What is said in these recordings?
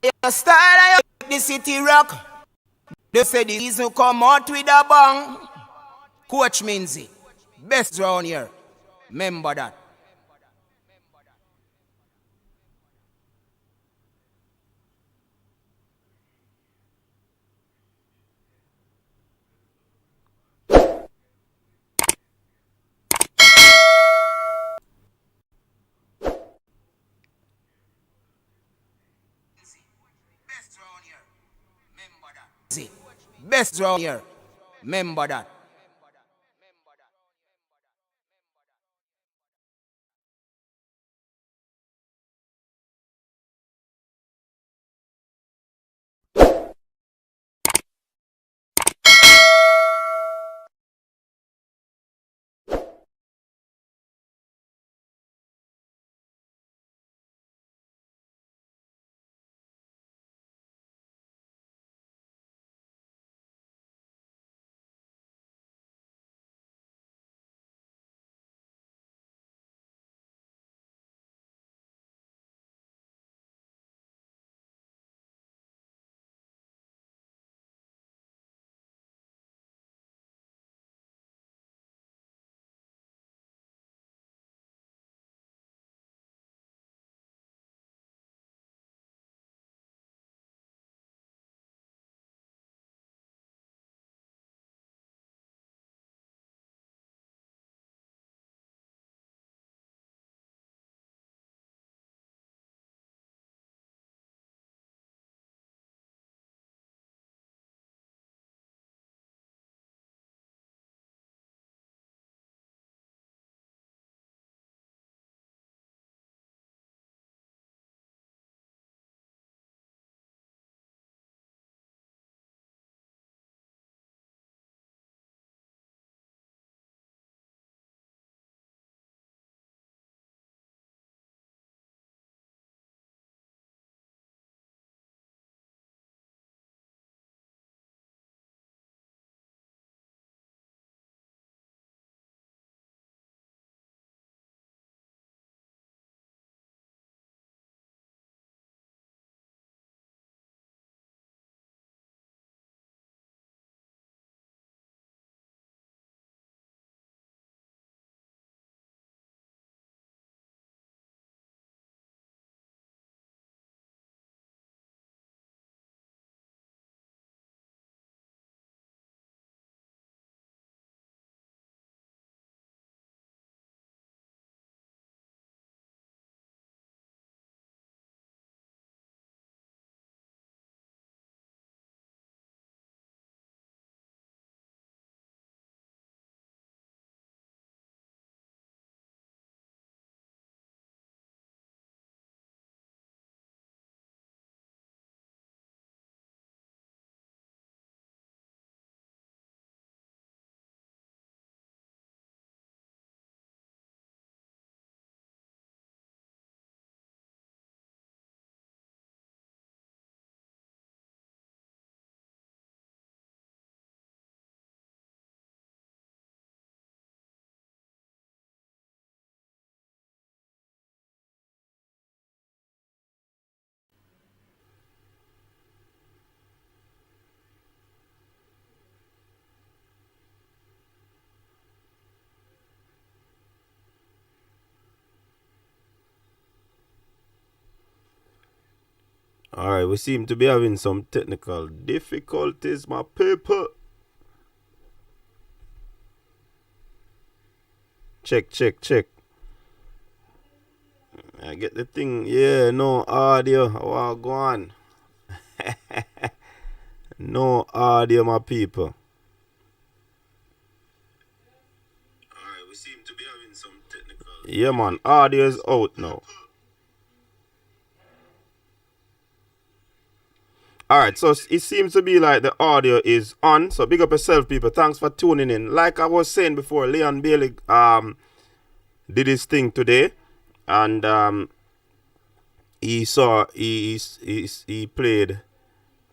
Your style of the city rock. They say the season come out with a bang. Coach Minzy, best round here. Remember that. Best round here. Remember that. Alright, we seem to be having some technical difficulties, my people. Check, check, check. I get the thing. Yeah, no audio. Oh, go on. No audio, my people. Alright, we seem to be having some technical. Yeah, man. Audio is out now. Alright, so it seems to be like the audio is on. So big up yourself, people. Thanks for tuning in. Like I was saying before, Leon Bailey did his thing today. And he played,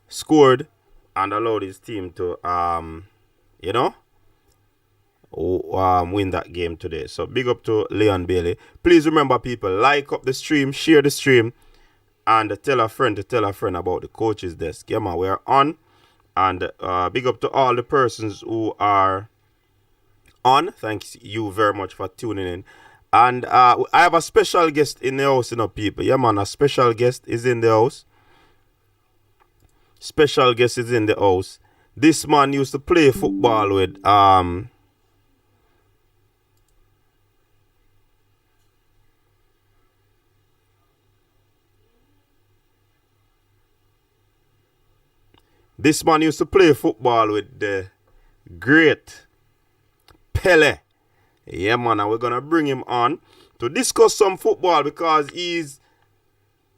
scored, and allowed his team to you know, win that game today. So big up to Leon Bailey. Please remember, people, like up the stream, share the stream, and tell a friend to tell a friend about the coach's desk. Yeah, man, we are on. And big up to all the persons who are on. Thanks you very much for tuning in. And I have a special guest in the house, people. Yeah, man, a special guest is in the house. Special guest is in the house. This man used to play football with This man used to play football with the great Pele. Yeah, man, and we're going to bring him on to discuss some football because he's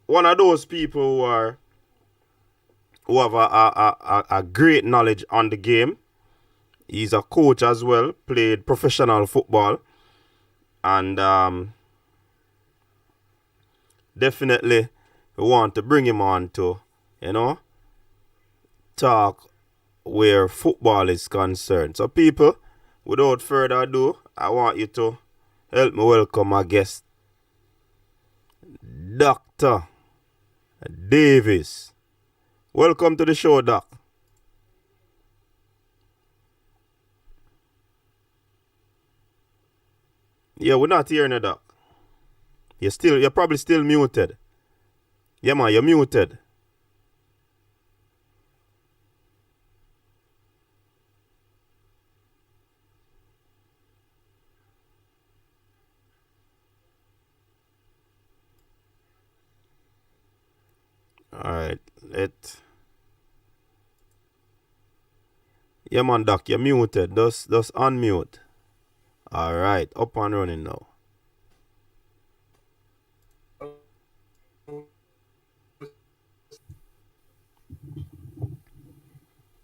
one of those people who have a great knowledge on the game. He's a coach as well, played professional football. And definitely we want to bring him on to, talk where football is concerned. So people, without further ado, I want you to help me welcome my guest, Dr. Davis. Welcome to the show, Doc. Yeah, we're not hearing you, Doc. You're probably still muted. Yeah, man, you're muted. Alright, yeah, man, Doc, you're muted. Just unmute. Alright, up and running now.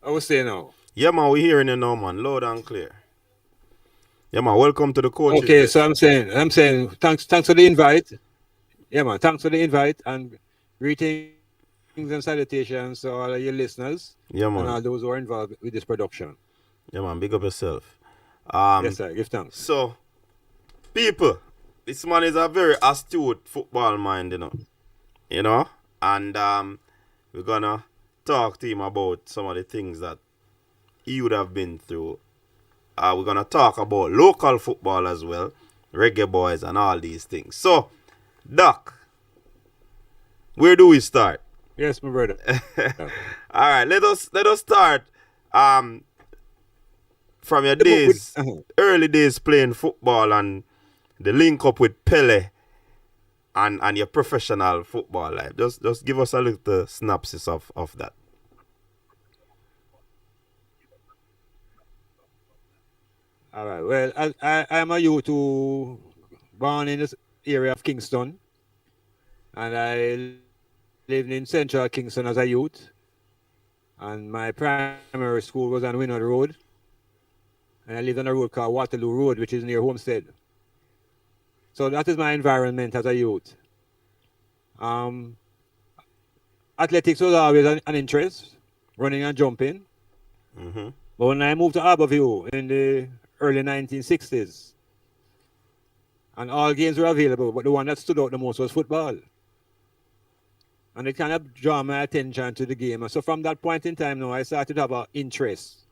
I will say now. Yeah, man, we're hearing you now, man. Loud and clear. Yeah, man, welcome to the coach. Okay, so I'm saying, thanks for the invite. Yeah, man, thanks for the invite and greetings and salutations to all of your listeners. Yeah, man. And all those who are involved with this production. Yeah, man, big up yourself. Yes, sir, give thanks. So, people, this man is a very astute football mind, and we're gonna talk to him about some of the things that he would have been through. We're gonna talk about local football as well, Reggae Boys and all these things. So, Doc, where do we start? Yes, my brother. All right, let us start from your days, early days playing football and the link up with Pele and your professional football life. Just give us a little synopsis of that. All right. Well, I'm a youth who born in this area of Kingston, and I lived in central Kingston as a youth. And my primary school was on Winwood Road, and I lived on a road called Waterloo Road, which is near Homestead. So that is my environment as a youth. Athletics was always an interest, running and jumping. Mm-hmm. But when I moved to Harborview in the early 1960s, and all games were available, but the one that stood out the most was football. And it kind of drew my attention to the game. And so from that point in time now, I started to have an interest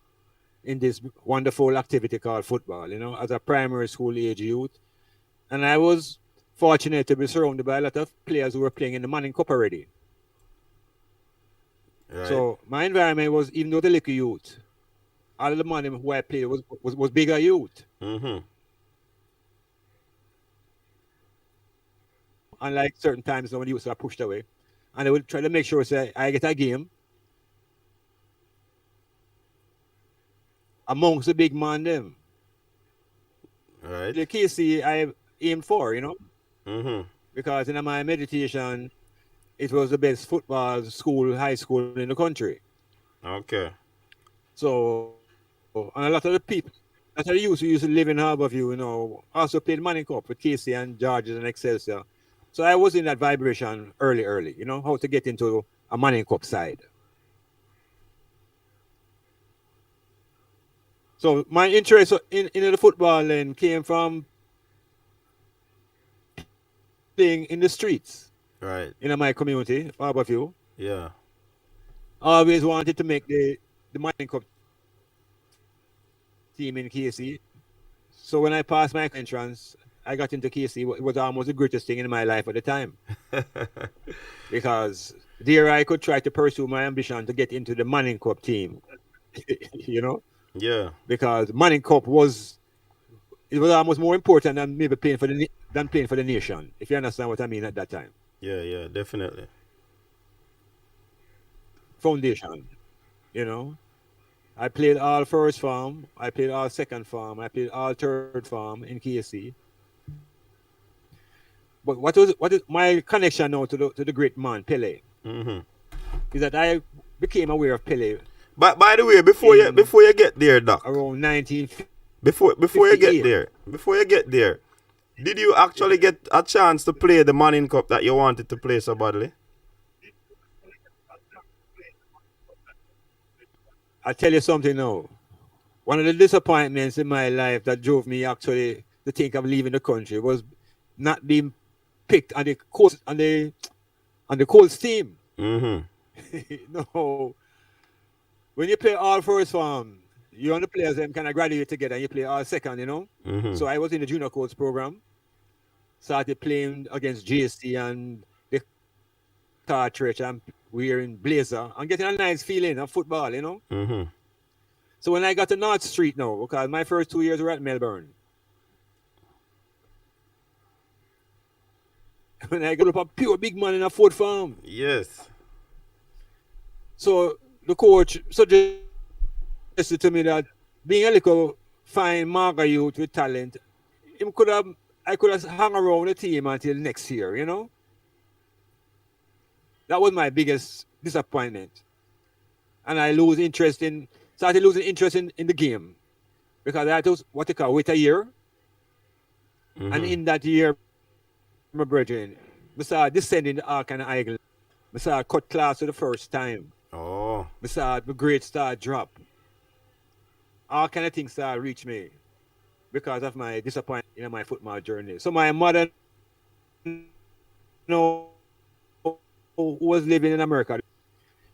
in this wonderful activity called football, as a primary school age youth. And I was fortunate to be surrounded by a lot of players who were playing in the Manning Cup already. Right. So my environment was, even though the little youth, all of the money who I played was bigger youth. Mm-hmm. Unlike certain times when the youths are pushed away. And I would try to make sure say I get a game amongst the big man them. Right. The KC I aimed for, Mm-hmm. because in my meditation, it was the best football school, high school in the country. Okay. So, and a lot of the people that I used to live in Harborview, also played Manning Cup with KC and Georges and Excelsior. So I was in that vibration early, how to get into a Manning Cup side. So my interest in the football then came from playing in the streets. Right. in my community, Harborview. Yeah. I always wanted to make the Mining Cup team in KC. So when I passed my entrance, I got into KC. It was almost the greatest thing in my life at the time because there I could try to pursue my ambition to get into the Manning Cup team. you know, Yeah. because Manning Cup was almost more important than maybe playing for than playing for the nation. If you understand what I mean at that time. Yeah. Yeah. Definitely. Foundation, you know. I played all first farm, I played all second farm, I played all third farm in KC. But what is my connection now to the great man Pele Mm-hmm. is that I became aware of Pele But by the way, in before you get there, Doc, around 1958. before you get there, did you actually get a chance to play the Manning Cup that you wanted to play so badly? I'll tell you something now. One of the disappointments in my life that drove me actually to think of leaving the country was not being picked on the Colts team. Mm-hmm. No, when you play all first farm, you and the players them kind of graduate together and you play all second, you know. Mm-hmm. So I was in the junior coach program, started playing against JC and the cartridge and wearing blazer and getting a nice feeling of football, you know. Mm-hmm. So when I got to North Street now, because my first 2 years were at Melbourne, when I got up a pure big man in a Ford farm. Yes. So the coach suggested to me that being a little fine marker youth with talent, I could have hung around the team until next year, you know? That was my biggest disappointment. And I started losing interest in the game. Because I had to wait a year. Mm-hmm. And in that year, my brethren, I started descending the arc and eagle. I started cut class for the first time. Oh. I started the grade start drop. All kind of things started reach me because of my disappointment in my football journey. So my mother, you know, who was living in America,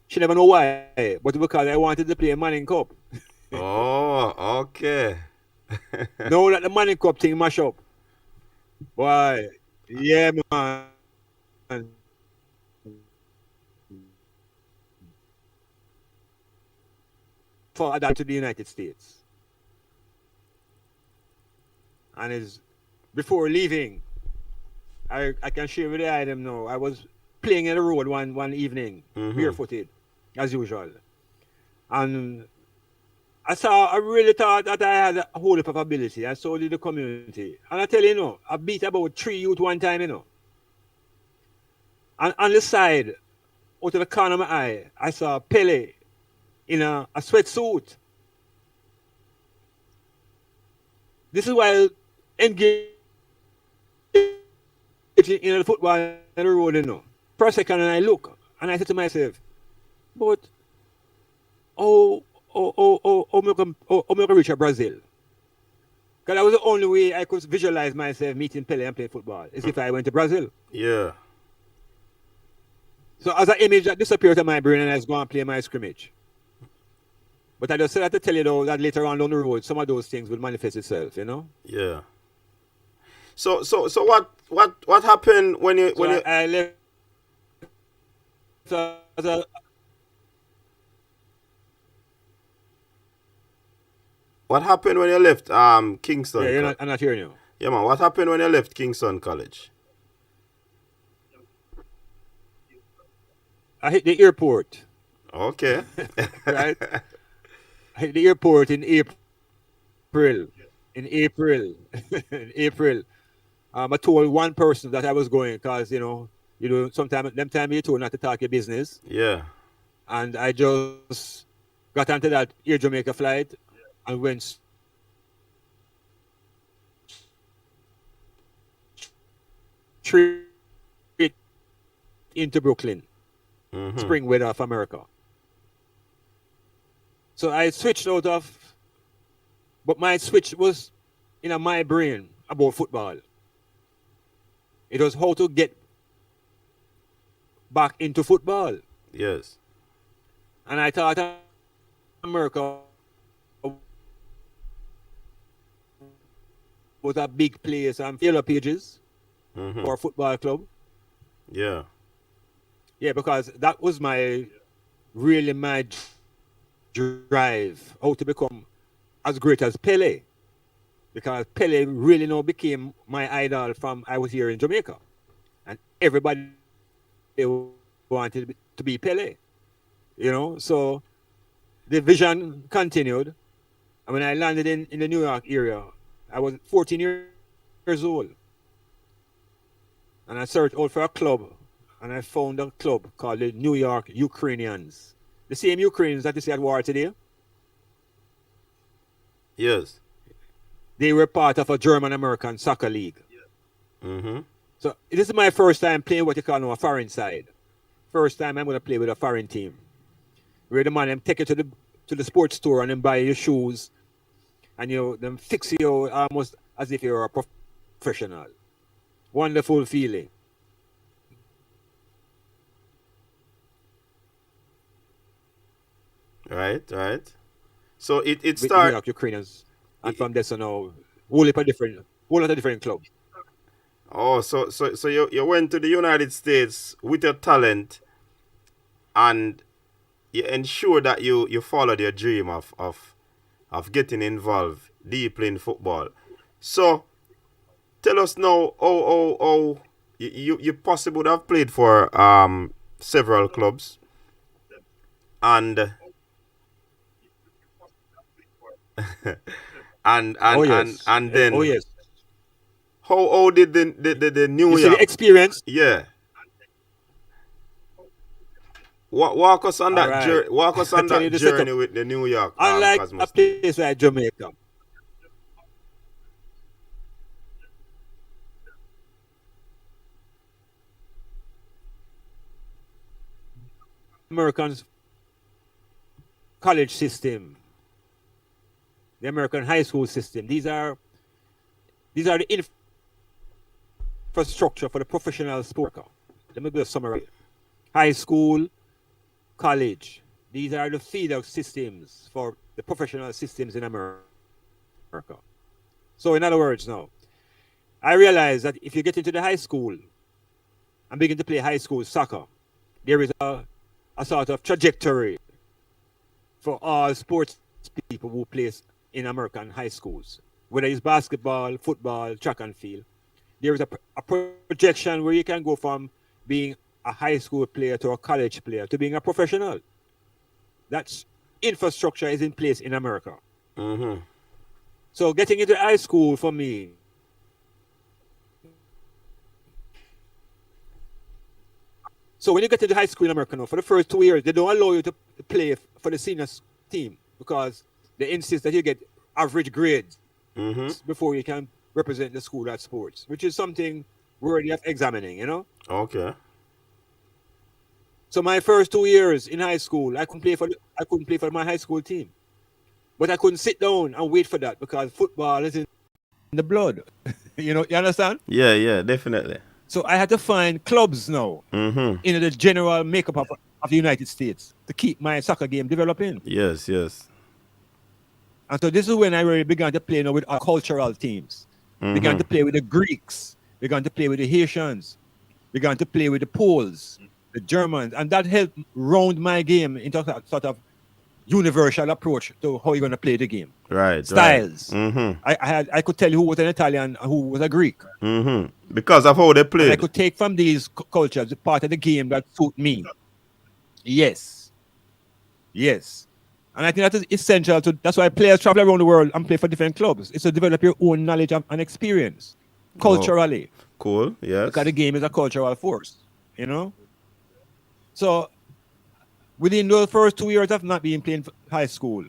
she never know why, but because I wanted to play Manning Cup. Oh, okay. Now that the Manning Cup thing mash up. Why? Yeah, man. For that to the United States. And is before leaving, I can share with the item now. I was playing in the road one evening, barefooted, as usual. And I really thought that I had a whole heap of ability. I saw the community. And I tell you, I beat about 3 youth one time, And on the side, out of the corner of my eye, I saw Pele in a sweatsuit. This is why engaging in the football in the road, For a second, and I look, and I said to myself, but me can reach Brazil? Because that was the only way I could visualize myself meeting Pele and playing football, is if I went to Brazil. Yeah. So as an image that disappeared in my brain and I was going to play my scrimmage. But I just said that to tell you though that later on down the road, some of those things will manifest itself, Yeah. So what happened when you I left as a what happened when you left Kingston? Yeah, I'm not hearing you. Yeah, man. What happened when you left Kingston College? I hit the airport. Okay. Right? I hit the airport in April. In April. I told one person that I was going because, sometimes them time you told not to talk your business. Yeah. And I just got onto that Air Jamaica flight and went straight into Brooklyn, spring weather of America. So I switched out of, but my switch was in my brain about football. It was how to get back into football. Yes. And I thought America was a big place and yellow pages for a football club. Yeah. Yeah, because that was my drive how to become as great as Pele. Because Pele really now became my idol from I was here in Jamaica. And everybody wanted to be Pele. You know, so the vision continued. And when I landed in the New York area, I was 14 years old. And I searched out for a club. And I found a club called the New York Ukrainians. The same Ukrainians that you see at war today. Yes. They were part of a German-American soccer league. Mm-hmm. So this is my first time playing what you call now a foreign side. First time I'm going to play with a foreign team. Where the man them take you to the sports store and then buy your shoes. And them fix you almost as if you're a professional. Wonderful feeling. Right. So it With New started. York Ukrainians. And from there, so now, whole lot of different clubs. Oh, so you went to the United States with your talent, and you ensure that you followed your dream of getting involved deeply in football. So tell us now how you possibly would have played for several clubs, and Oh yes. and Oh then yes. how did the New You see the York, experience? yeah, walk us on All that right. journey, walk us I on tell you that the journey setup. with the New York Unlike a Cosmos team. place like Jamaica, Americans college system, the American high school system. These are the infrastructure for the professional sport. Let me just summarize. High school, college. These are the feeder systems for the professional systems in America. So in other words now, I realize that if you get into the high school and begin to play high school soccer, there is a sort of trajectory for all sports people who play in American high schools, whether it's basketball, football, track and field. There is a projection where you can go from being a high school player to a college player to being a professional. That's infrastructure is in place in America. Mm-hmm. So getting into high school for me, so when you get to the high school in America now, for the first 2 years, they don't allow you to play for the seniors team because they insist that you get average grades before you can represent the school at sports, which is something worthy of examining, Okay. So my first 2 years in high school, I couldn't play for my high school team, but I couldn't sit down and wait for that because football is in the blood. You understand? Yeah, definitely. So I had to find clubs now Mm-hmm. in the general makeup of the United States to keep my soccer game developing. Yes. And so this is when I really began to play with our cultural teams. Began to play with the Greeks, began to play with the Haitians, began to play with the Poles, the Germans, and that helped round my game into a sort of universal approach to how you're going to play the game. Right. Styles. Mm-hmm. I could tell you who was an Italian and who was a Greek. Mm-hmm. Because of how they And I played. could take from these cultures the part of the game that suit me. Yes. And I think that is essential that's why players travel around the world and play for different clubs. It's to develop your own knowledge and experience culturally. Cool. Yes. Because the game is a cultural force, So within those first 2 years of not being playing high school,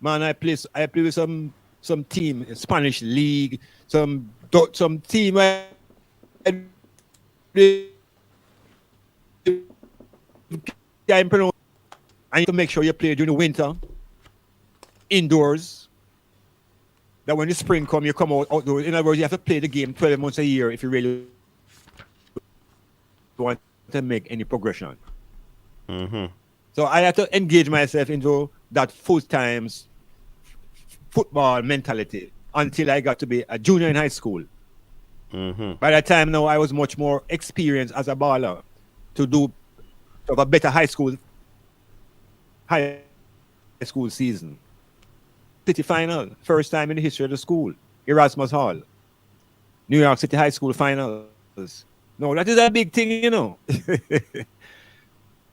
man, I play with some team in Spanish league, some team I need to make sure you play during the winter, indoors. That when the spring comes, you come outdoors. In other words, you have to play the game 12 months a year if you really want to make any progression. Mm-hmm. So I had to engage myself into that full-time football mentality until I got to be a junior in high school. Mm-hmm. By that time now, I was much more experienced as a baller to have a better high school season. City final, first time in the history of the school, Erasmus Hall. New York City High School finals. No, that is a big thing, you know.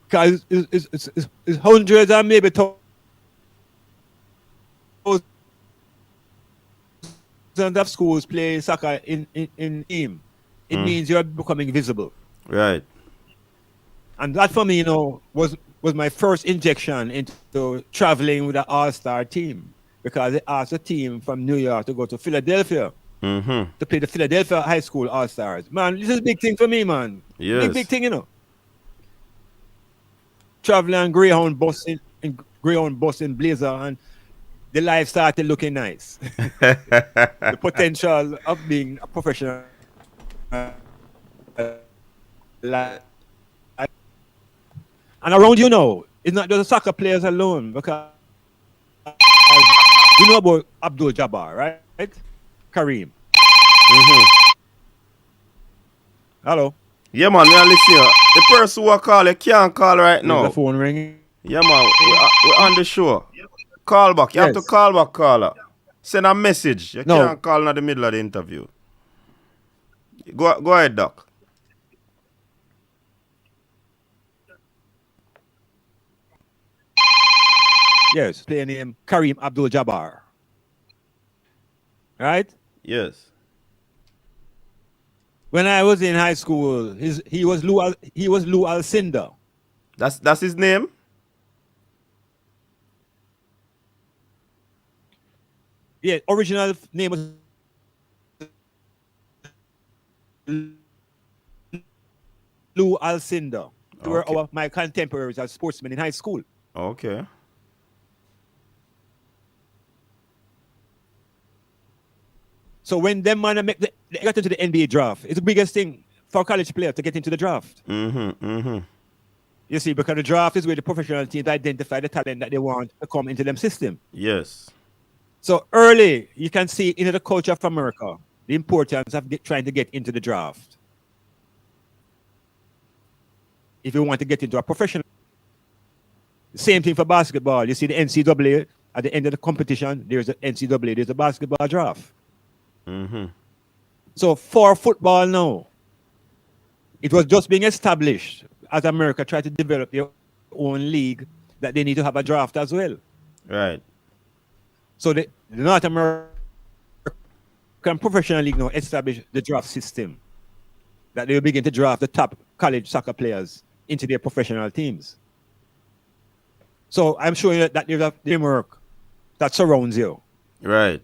Because it's hundreds and maybe thousands of schools play soccer in team. It means you're becoming visible. Right. And that for me, you know, was my first injection into traveling with an all-star team. Because they asked a team from New York to go to Philadelphia to play the Philadelphia High School All-Stars. Man, this is a big thing for me, man. Yes. Big thing, you know. Traveling on Greyhound bus in Blazer, and the life started looking nice. The potential of being a professional life. And around, you know, it's not just soccer players alone, because you know about Abdul Jabbar, right? Kareem. Hello. Yeah, man, we are listening. The person who call you can't call right now. The phone ringing. Yeah, man, we're on the show. Call back. You have to call back, caller. Send a message. You can't call in the middle of the interview. Go ahead, Doc. Yes, player name Kareem Abdul Jabbar. Right? Yes. When I was in high school, he was Lou Alcindor. That's his name? Yeah, original name was Lou Alcindor. They were my contemporaries as sportsmen in high school. Okay. So when them man they got into the NBA draft, it's the biggest thing for a college player to get into the draft. You see, because the draft is where the professional teams identify the talent that they want to come into them system. Yes. So early, you can see in the culture of America the importance of trying to get into the draft. If you want to get into a professional. Same thing for basketball. You see the NCAA, at the end of the competition, there's the NCAA, there's a basketball draft. So for football now, it was just being established as America tried to develop their own league that they need to have a draft as well. Right. So the North American Professional League now established the draft system that they will begin to draft the top college soccer players into their professional teams. So I'm showing you that there's a framework that surrounds you. Right.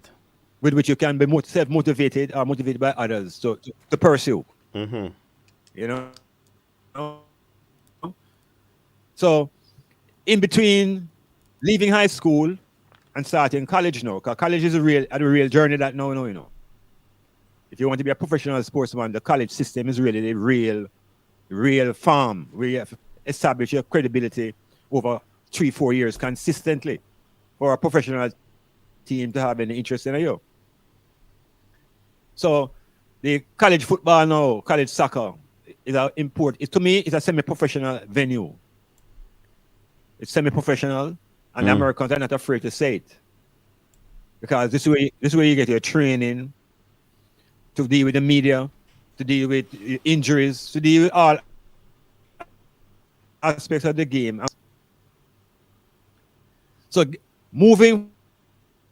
With which you can be self-motivated or motivated by others to pursue. You know? So, in between leaving high school and starting college now, because college is a real journey that now, you know. If you want to be a professional sportsman, the college system is really the real farm where you have to establish your credibility over 3-4 years consistently for a professional team to have any interest in you. So the college football now, college soccer is to me, it's a semi-professional venue. It's semi-professional, and the Americans are not afraid to say it. Because this is where you get your training to deal with the media, to deal with injuries, to deal with all aspects of the game. So moving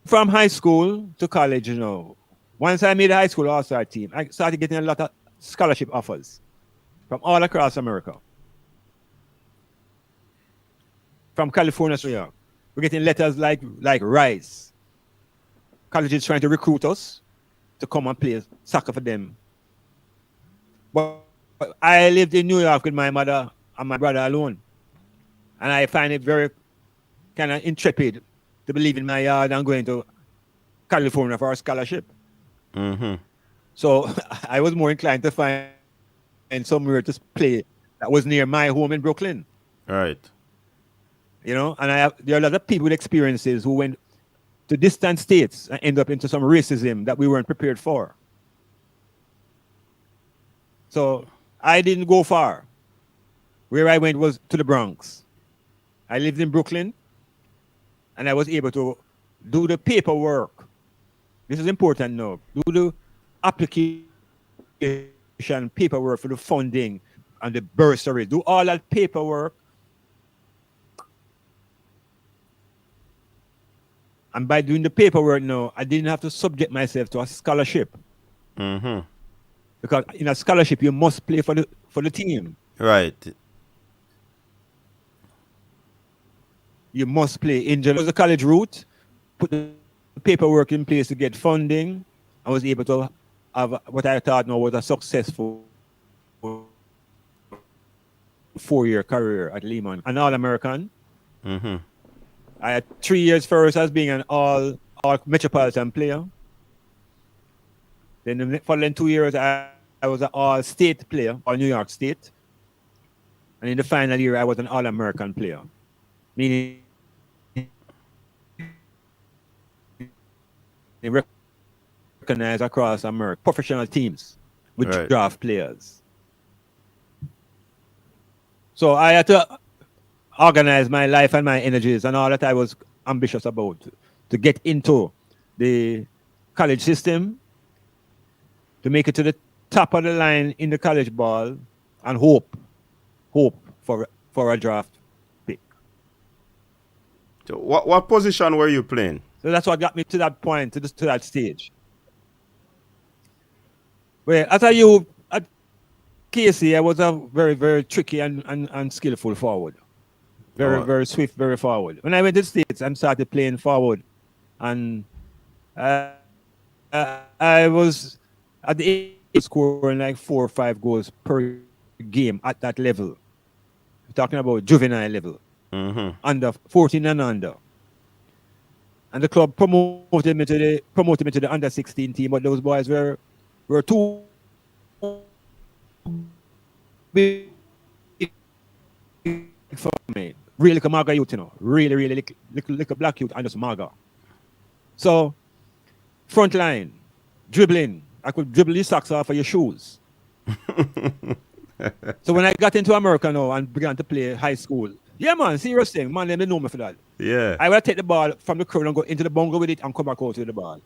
from high school to college, you know, once I made a high school all-star team, I started getting a lot of scholarship offers from all across America. From California to New York. We're getting letters like Rice. Colleges trying to recruit us to come and play soccer for them. But I lived in New York with my mother and my brother alone. And I find it very kind of intrepid to believe in my yard and going to California for a scholarship. So I was more inclined to find somewhere to play that was near my home in Brooklyn. Right. You know, and there are a lot of people with experiences who went to distant states and end up into some racism that we weren't prepared for. So I didn't go far. Where I went was to the Bronx. I lived in Brooklyn, and I was able to do the paperwork. This is important now. Do the application paperwork for the funding and the bursary. Do all that paperwork. And by doing the paperwork now, I didn't have to subject myself to a scholarship. Mm-hmm. Because in a scholarship, you must play for the team. Right. You must play. In the college route, put the paperwork in place to get funding. I was able to have what I thought now was a successful 4-year career at Lehman. An All-American. Mm-hmm. I had 3 years first as being an all metropolitan player. Then the following 2 years, I was an all-state player, all New York State. And in the final year, I was an All-American player. Meaning they recognize across America professional teams with draft players. So I had to organize my life and my energies and all that I was ambitious about to get into the college system, to make it to the top of the line in the college ball, and hope for a draft pick. So what position were you playing? So that's what got me to that point, to that stage. Well, as a youth at KC, I was a very, very tricky and skillful forward. Very swift, very forward. When I went to the States and started playing forward, and I was at the age of scoring like 4 or 5 goals per game at that level. We're talking about juvenile level, under 14 and under. And the club promoted me to the under 16 team, but those boys were too big for me. Really like a maga youth, you know. Really like a black youth and just maga. So, front line, dribbling. I could dribble your socks off of your shoes. So when I got into America now and began to play high school, yeah, man, serious thing. Man, they know me for that. Yeah. I will take the ball from the crowd and go into the bungle with it and come back out with the ball.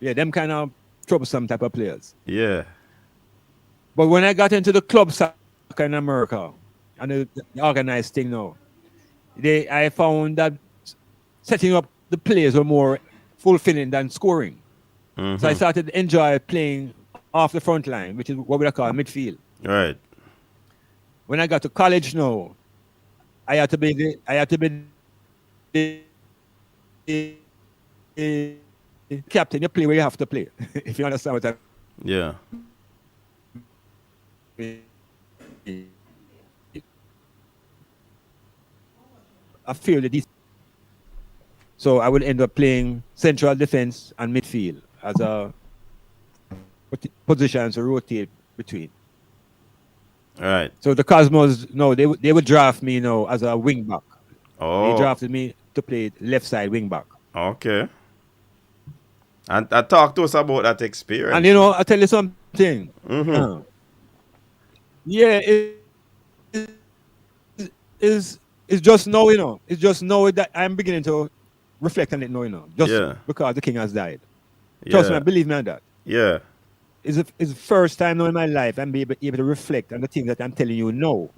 Yeah, them kind of troublesome type of players. Yeah. But when I got into the club soccer in America and the organized thing now, I found that setting up the players were more fulfilling than scoring. So I started to enjoy playing off the front line, which is what we call midfield. Right. When I got to college now, I had to be the captain. You play where you have to play. If you understand what I Yeah. I feel that so I would end up playing central defense and midfield as a positions to rotate between. All right. So the Cosmos, no, they would draft me, as a wing back. Oh. They drafted me to play left side wing back. Okay. And talk to us about that experience. And I tell you something. Yeah, it's just now, It's just now that I'm beginning to reflect on it now, Just because the king has died. Trust me, believe me on that. Yeah. It's the first time now in my life I'm able to reflect on the things that I'm telling you now.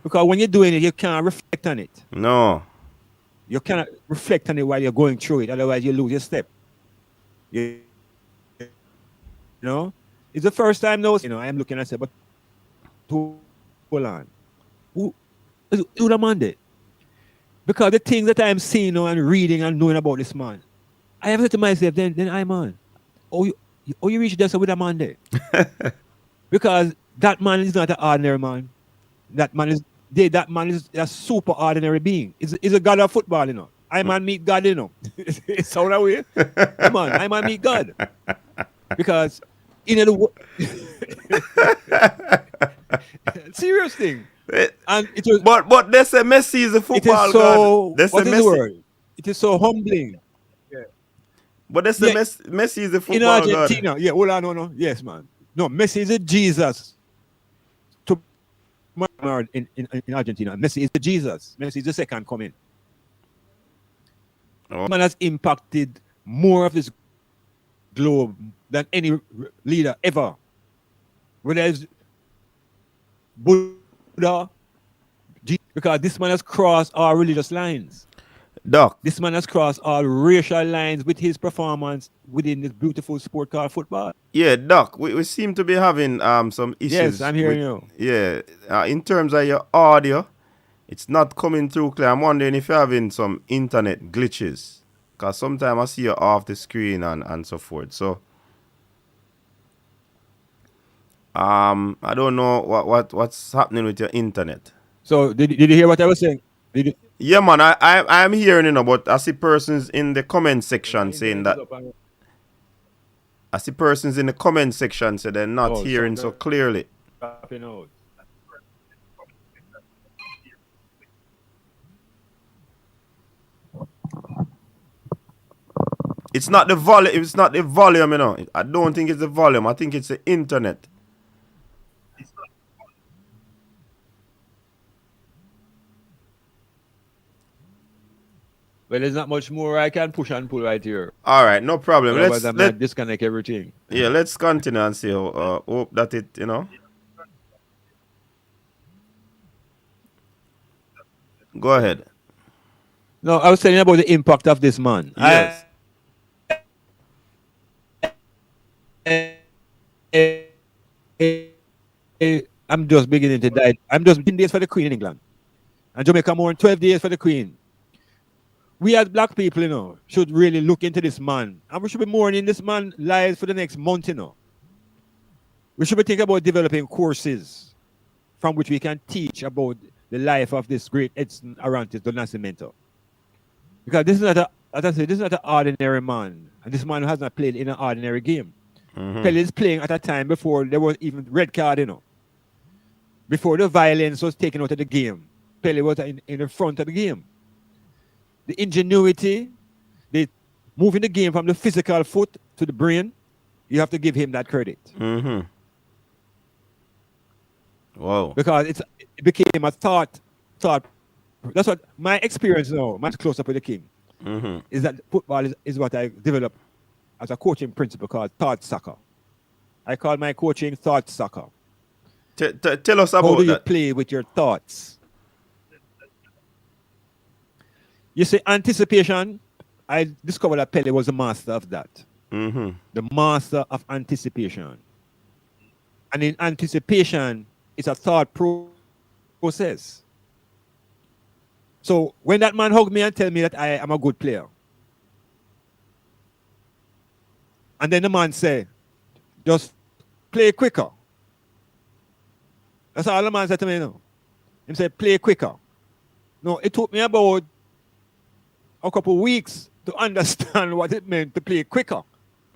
Because when you're doing it, you can't reflect on it. No. You cannot reflect on it while you're going through it. Otherwise, you lose your step. You know? It's the first time now, I am looking and I say, but hold on. Who the man there? Because the things that I'm seeing now and reading and knowing about this man, I have said to myself, then I'm on. You reach there with a man there. Because that man is not an ordinary man. That man is a super ordinary being. He's a god of football, I man meet God, It's so that way. Come on, I man meet God. Because, the serious thing. Eh, And it was but they say Messi is a it is football god. so They say what is the Messi, word? It is so humbling. but they say Yeah, Messi is a in football god. Argentina. Yeah, hold on, no. Yes, man. No, Messi is a Jesus to in Argentina. Messi is the Jesus. Messi is the second coming. Oh, Man has impacted more of this globe than any leader ever. Whether it's Buddha, because this man has crossed our religious lines. Doc. This man has crossed all racial lines with his performance within this beautiful sport called football. Yeah, Doc. We seem to be having some Yes, issues I'm with hearing you. in terms of your audio. It's not coming through clear. I'm wondering if you're having some internet glitches. Because sometimes I see you off the screen and so forth. So, I don't know what's happening with your internet. So did you hear what I was saying? Did you, Yeah, man, I'm hearing, but I see persons in the comment my section saying internet is that. up and I see persons in the comment section say they're not oh, hearing sound so clearly. dropping out. It's not the volume. It's not the volume, I don't think it's the volume. I think it's the internet. Well, there's not much more I can push and pull right here. All right, no problem. Otherwise, I might disconnect everything. Let's continue and see. Hope that it. Go ahead. No, I was telling you about the impact of this man. Yes. I'm just beginning to die. I'm just 10 days for the Queen in England. And Jamaica more than 12 days for the Queen. We as black people, should really look into this man. And we should be mourning this man lives for the next month. We should be thinking about developing courses from which we can teach about the life of this great Edson Arantes do Nascimento. Because this is not as I said, this is not an ordinary man. And this man has not played in an ordinary game. Pele is playing at a time before there was even red card, Before the violence was taken out of the game. Pele was in the front of the game. The ingenuity, the moving the game from the physical foot to the brain, you have to give him that credit. Wow. Because it became a thought. That's what my experience now, much closer with the king, is that football is what I developed as a coaching principle called thought soccer. I call my coaching thought soccer. Tell us How about do you that. play with your thoughts? You see, anticipation, I discovered that Pele was the master of that. The master of anticipation. And in anticipation, it's a thought process. So when that man hugged me and tell me that I am a good player, and then the man say, just play quicker. That's all the man said to me, He said, play quicker. No, it took me about a couple of weeks to understand what it meant to play quicker.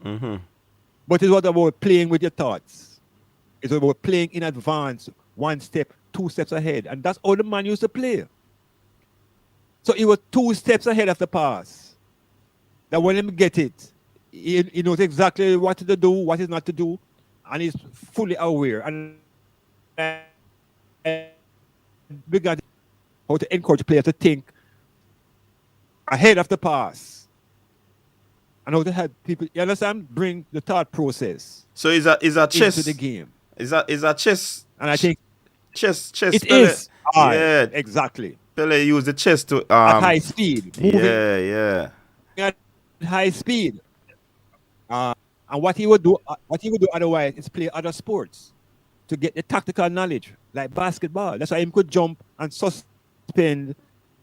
But it was about playing with your thoughts. It's about playing in advance, 1 step, 2 steps ahead. And that's how the man used to play. So he was 2 steps ahead of the pass. That when him get it, he knows exactly what to do, what is not to do, and he's fully aware. And began how to encourage players to think ahead of the pass. And how to help people, you understand, bring the thought process. So is a chess into the game. Is a chess? And I think chess. it Pele. is. Yeah, exactly. Pele used the chess to At high speed, moving Yeah. at high speed. And what he would do otherwise is play other sports to get the tactical knowledge, like basketball. That's why he could jump and suspend,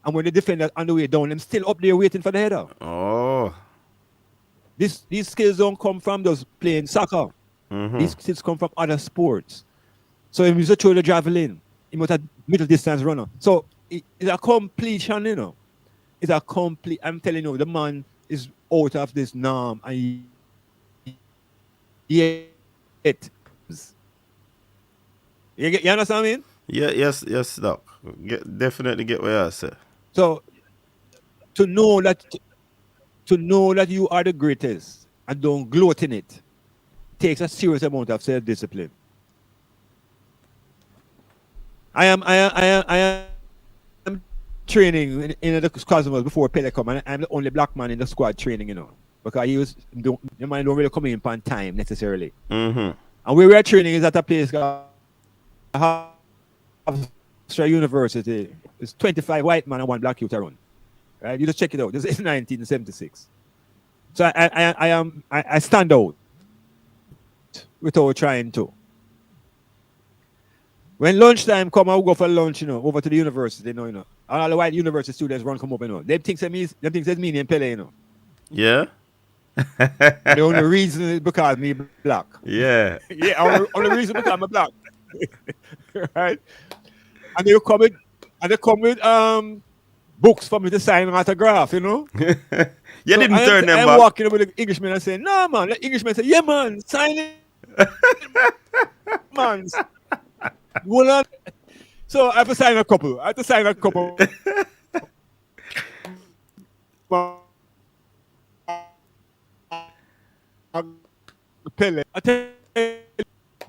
and when the defender on the way down, I'm still up there waiting for the header. Oh. These skills don't come from just playing soccer. These skills come from other sports. So he used to throw the javelin. He was a middle distance runner. So it's a completion, It's a complete. I'm telling you, the man is out of this norm, and yet you understand what I mean? Yeah, yes, Doc. Definitely get what I say. So to know that to know that you are the greatest and don't gloat in it takes a serious amount of self-discipline. I am training in the Cosmos before Pele come, and I'm the only black man in the squad training, because the man don't really come in on time necessarily. Mm-hmm. And where we are training is at a place called Hofstra University. It's 25 white man and one black youth around. Right? You just check it out. This is 1976. So I stand out without trying to. When lunchtime come, I will go for lunch, over to the university, all the white university students run come up, They think it's me and Pele, Yeah. And the only reason is because me black. Yeah. Yeah, only reason because I'm black. Right? And they come with books for me to sign an autograph, You So didn't turn them I'm back. walking up with the Englishman and saying, no, man. The Englishman said, yeah, man, sign it, man. So I have to sign a couple. Pele. I tell you,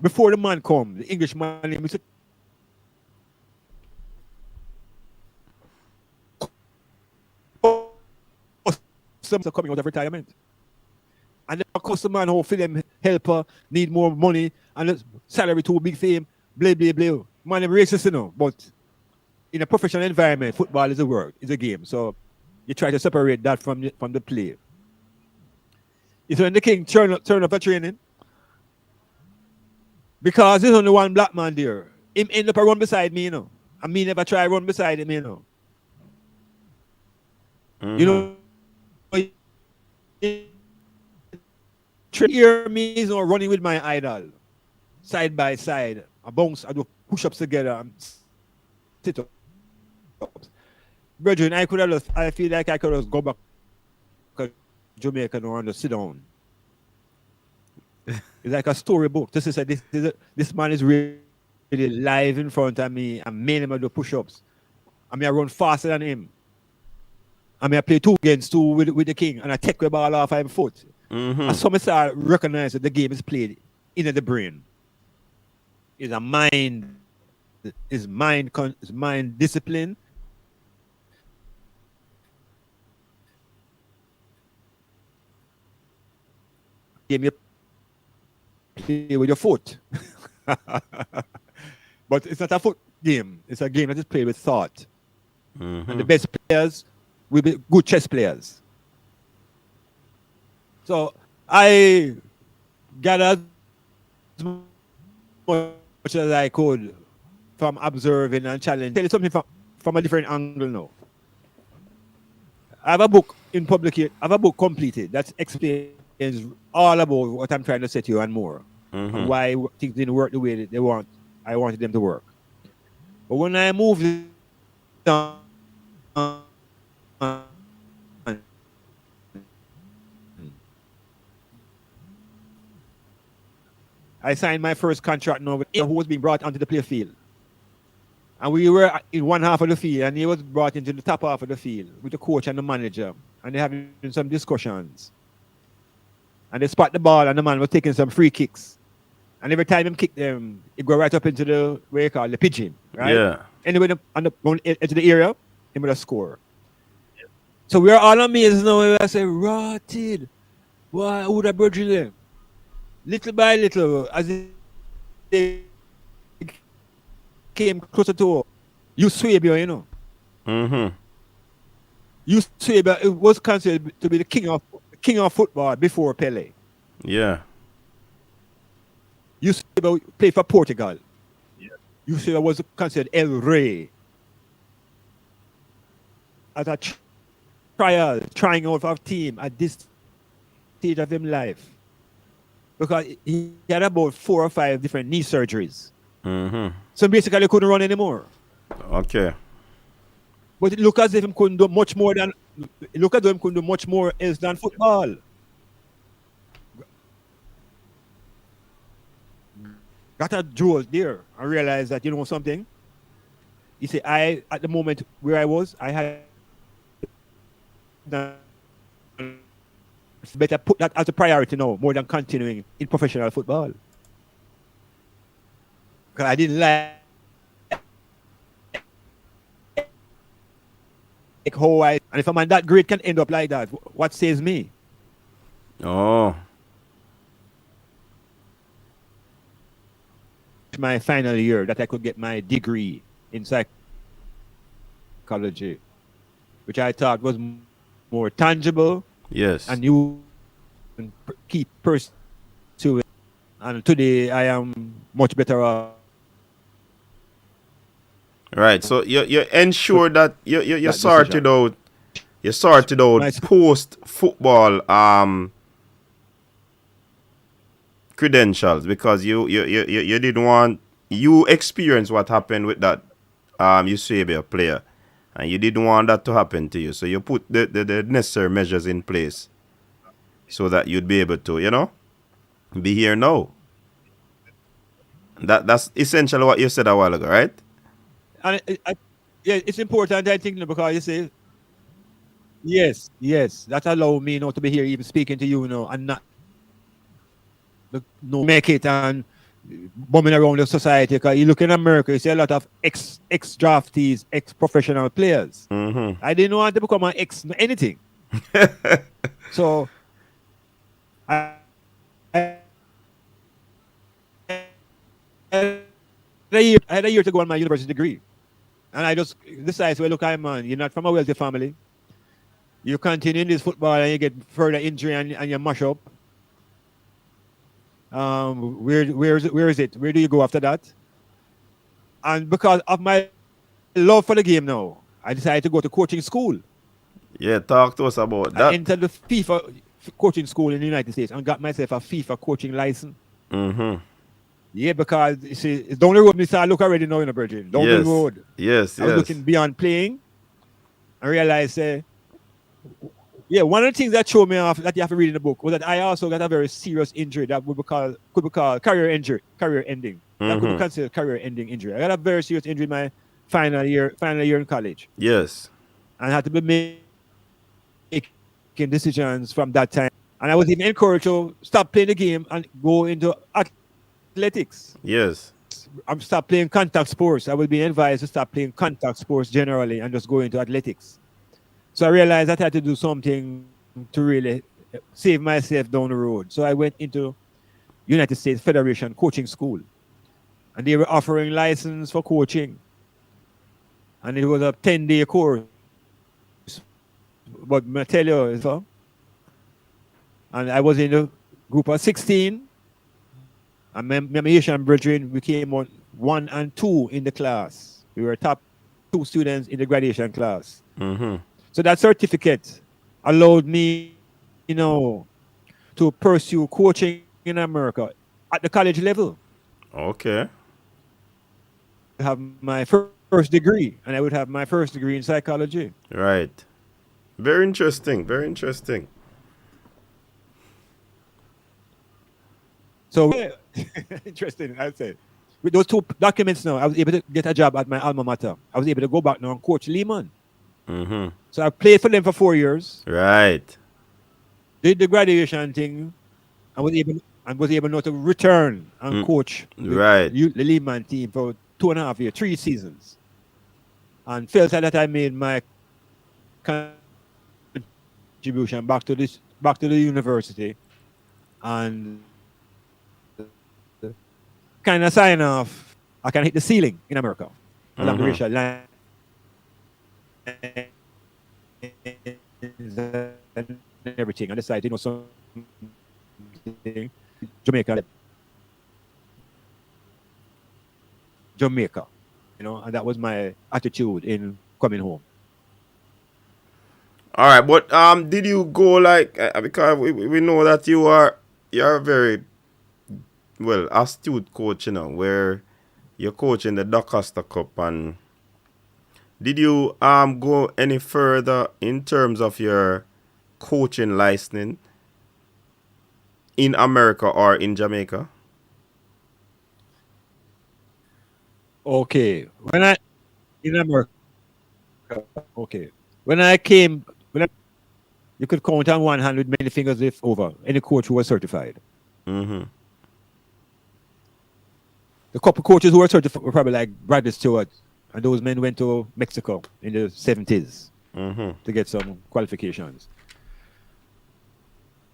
before the man come, the Englishman, he said, some are coming out of retirement. And the customer who feel them helper need more money and the salary too big for him, blah blah blah. Man, I'm racist, but in a professional environment, football is a work, it's a game. So you try to separate that from the play. It's when the king turn up for training. Because there's only one black man there. Him end up a run beside me, And me never try run beside him, Mm-hmm. You know, hear me is running with my idol, side by side. I bounce, I do push-ups together, and sit-ups. Brethren, I feel like I could just go back to Jamaica now and just sit down. It's like a storybook. This man is really live in front of me. I made him do push-ups. I run faster than him. I play 2 against 2 with the king, and I take the ball off his foot. Mm-hmm. And some start recognize that the game is played in the brain. It's a mind. It's mind discipline. Game you play with your foot. But it's not a foot game. It's a game that is played with thought. Mm-hmm. And the best players will be good chess players. So I gathered as much as I could from observing and challenging. Tell you something from a different angle now. I have a book in public here. I have a book completed that explains all about what I'm trying to say to you and more. Mm-hmm. And why things didn't work the way that I wanted them to work. But when I moved down, I signed my first contract now with who was being brought onto the play field. And we were in one half of the field, and he was brought into the top half of the field with the coach and the manager. And they having some discussions. And they spot the ball, and the man was taking some free kicks. And every time he kicked them, he go right up into the, what you call the pigeon, right? Yeah. Anyway, going into the area, he would score. So we are all amazed now. I say, rotted. Why would I bridge them? Little by little, as they came closer to Eusebio, Mm-hmm. Eusebio was considered to be the king of football before Pele. Yeah. Eusebio played for Portugal. Yeah. Eusebio was considered El Rey. As a trying out for a team at this stage of his life. Because he had about 4 or 5 different knee surgeries. Mm-hmm. So basically he couldn't run anymore. Okay. But it looked as if he couldn't do much more else than football. Got a jewel there. I realized that, something? You see, at the moment where I was, I had better put that as a priority now, more than continuing in professional football. Because I didn't like how I, and if a man that great can end up like that, what says me? Oh, My final year that I could get my degree in psychology, which I thought was more tangible yes. and you can keep pursuing. And today I am much better off. Right. So you ensure that you That decision. sorted out My post football credentials because you didn't want you experience what happened with that Eusebia player and you didn't want that to happen to you. So you put the necessary measures in place so that you'd be able to, be here now. That's essentially what you said a while ago, right? and yeah, it's important I think because you see, yes, that allow me to be here even speaking to you, and not no make it and bumming around the society. Because you look in America, you see a lot of ex draftees, ex professional players. Mm-hmm. I didn't want to become an ex anything. So I I had a year to go on my university degree. And I just decided, well, look, you're not from a wealthy family. You continue in this football and you get further injury and you mash up. Where is it? Where do you go after that? And because of my love for the game now, I decided to go to coaching school. Yeah, talk to us about I that. entered the FIFA coaching school in the United States and got myself a FIFA coaching license. Mm-hmm. Yeah, because you see, it's down the road. I look already now in the Virgin. Down the Yes. road. Yes, I was yes. looking beyond playing. I realized, yeah, one of the things that showed me off that you have to read in the book was that I also got a very serious injury that could be called career ending. That could be Mm-hmm. considered career ending injury. I got a very serious injury in my final year in college, Yes. and I had to be making decisions from that time. And I was even encouraged to stop playing the game and go into athletics. Yes. I'm stop playing contact sports. I was being advised to stop playing contact sports generally and just go into athletics. So I realized that I had to do something to really save myself down the road. So I went into United States Federation Coaching School, and they were offering license for coaching, and it was a 10-day course. But I tell you, and I was in the group of 16, and my Asian brethren, we came on 1 and 2 in the class. We were top 2 students in the graduation class. Mm-hmm. So that certificate allowed me, to pursue coaching in America at the college level. Okay. I have my first degree, and I would have my first degree in psychology. Right. Very interesting. Very interesting. So interesting, I'd say. With those 2 documents now, I was able to get a job at my alma mater. I was able to go back now and coach Lehman. Mm-hmm. So I played for them for 4 years, Right. did the graduation thing, and was able now to return and coach Right. the Lehman team for 2.5 years, 3 seasons, and felt that I made my contribution back to the university, and kind of sign off. I can hit the ceiling in America along the Mm-hmm. racial lines and everything. I decided, something Jamaica, and that was my attitude in coming home. All right, but did you go like because we know that you're a very well astute coach, where you're coaching the Doncaster Cup, and did you go any further in terms of your coaching licensing in America or in Jamaica? Okay, in America. Okay. When I came, you could count on one hand with many fingers if over any coach who was certified. Mm-hmm. The couple coaches who were certified were probably like Bradley Stewart, and those men went to Mexico in the 70s Mm-hmm. to get some qualifications.